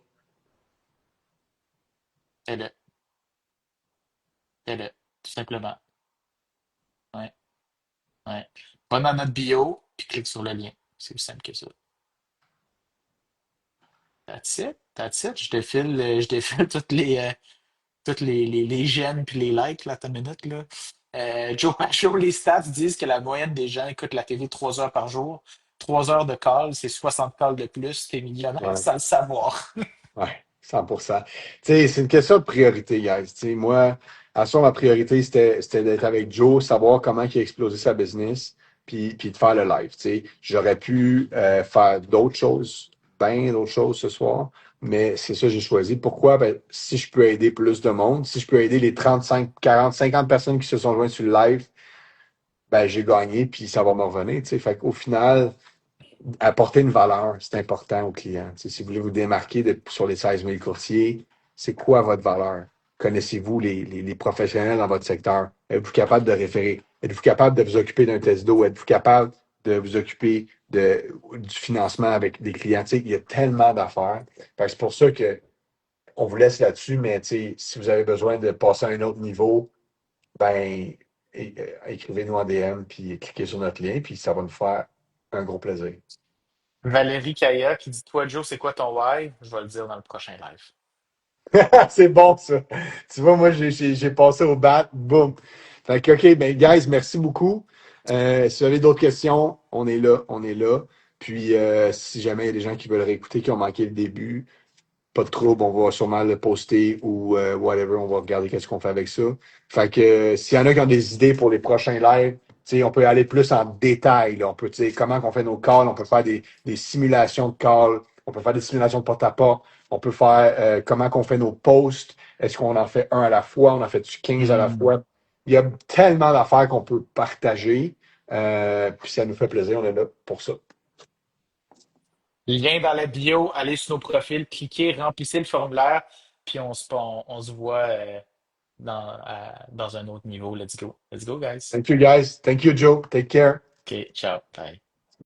Fais-le, fais-le, tout simplement. Ouais, ouais. Va dans notre bio, puis clique sur le lien. C'est aussi simple que ça. That's it. That's it. Je défile toutes les j'aime puis les likes, là, ta minute, là. Joe Pacho, les stats disent que la moyenne des gens écoutent la TV 3 heures par jour. 3 heures de call, c'est 60 calls de plus. T'es millionnaire Ouais. sans le savoir. Ouais, 100%. Tu sais, c'est une question de priorité, guys. Tu sais, moi, à soi, ma priorité, c'était d'être avec Joe, savoir comment il a explosé sa business, puis de faire le live. Tu sais, j'aurais pu faire d'autres choses, bien d'autres choses ce soir, mais c'est ça que j'ai choisi. Pourquoi? Ben, si je peux aider plus de monde, si je peux aider les 35, 40, 50 personnes qui se sont jointes sur le live, ben, j'ai gagné, puis ça va me revenir. Tu sais, fait qu'au final, apporter une valeur, c'est important aux clients. Tu sais, si vous voulez vous démarquer sur les 16 000 courtiers, c'est quoi votre valeur? Connaissez-vous les professionnels dans votre secteur? Êtes-vous capable de référer? Êtes-vous capable de vous occuper d'un test d'eau? Êtes-vous capable de vous occuper du financement avec des clients? Tu sais, il y a tellement d'affaires. Fait que c'est pour ça que on vous laisse là-dessus, mais tu sais, si vous avez besoin de passer à un autre niveau, ben écrivez-nous en DM, puis cliquez sur notre lien, puis ça va nous faire un gros plaisir. Valérie Kaya qui dit, toi, Joe, c'est quoi ton why? Je vais le dire dans le prochain live. C'est bon, ça. Tu vois, moi, j'ai passé au bat, boum. Fait que, OK, ben, guys, merci beaucoup. Si vous avez d'autres questions, on est là, on est là. Puis, si jamais il y a des gens qui veulent réécouter, qui ont manqué le début, pas de trouble, on va sûrement le poster ou whatever, on va regarder qu'est-ce qu'on fait avec ça. Fait que s'il y en a qui ont des idées pour les prochains lives, tu sais, on peut aller plus en détail, là. On peut, tu sais, comment on fait nos calls, on peut faire des simulations de calls, on peut faire des simulations de porte-à-porte, on peut faire comment qu'on fait nos posts, est-ce qu'on en fait un à la fois, on en fait 15 à la Hmm. fois. Il y a tellement d'affaires qu'on peut partager, puis ça nous fait plaisir, on est là pour ça. Lien dans la bio, allez sur nos profils, cliquez, remplissez le formulaire, puis on se voit dans un autre niveau. Let's go. Let's go, guys. Thank you guys. Thank you, Joe. Take care. OK, ciao. Bye.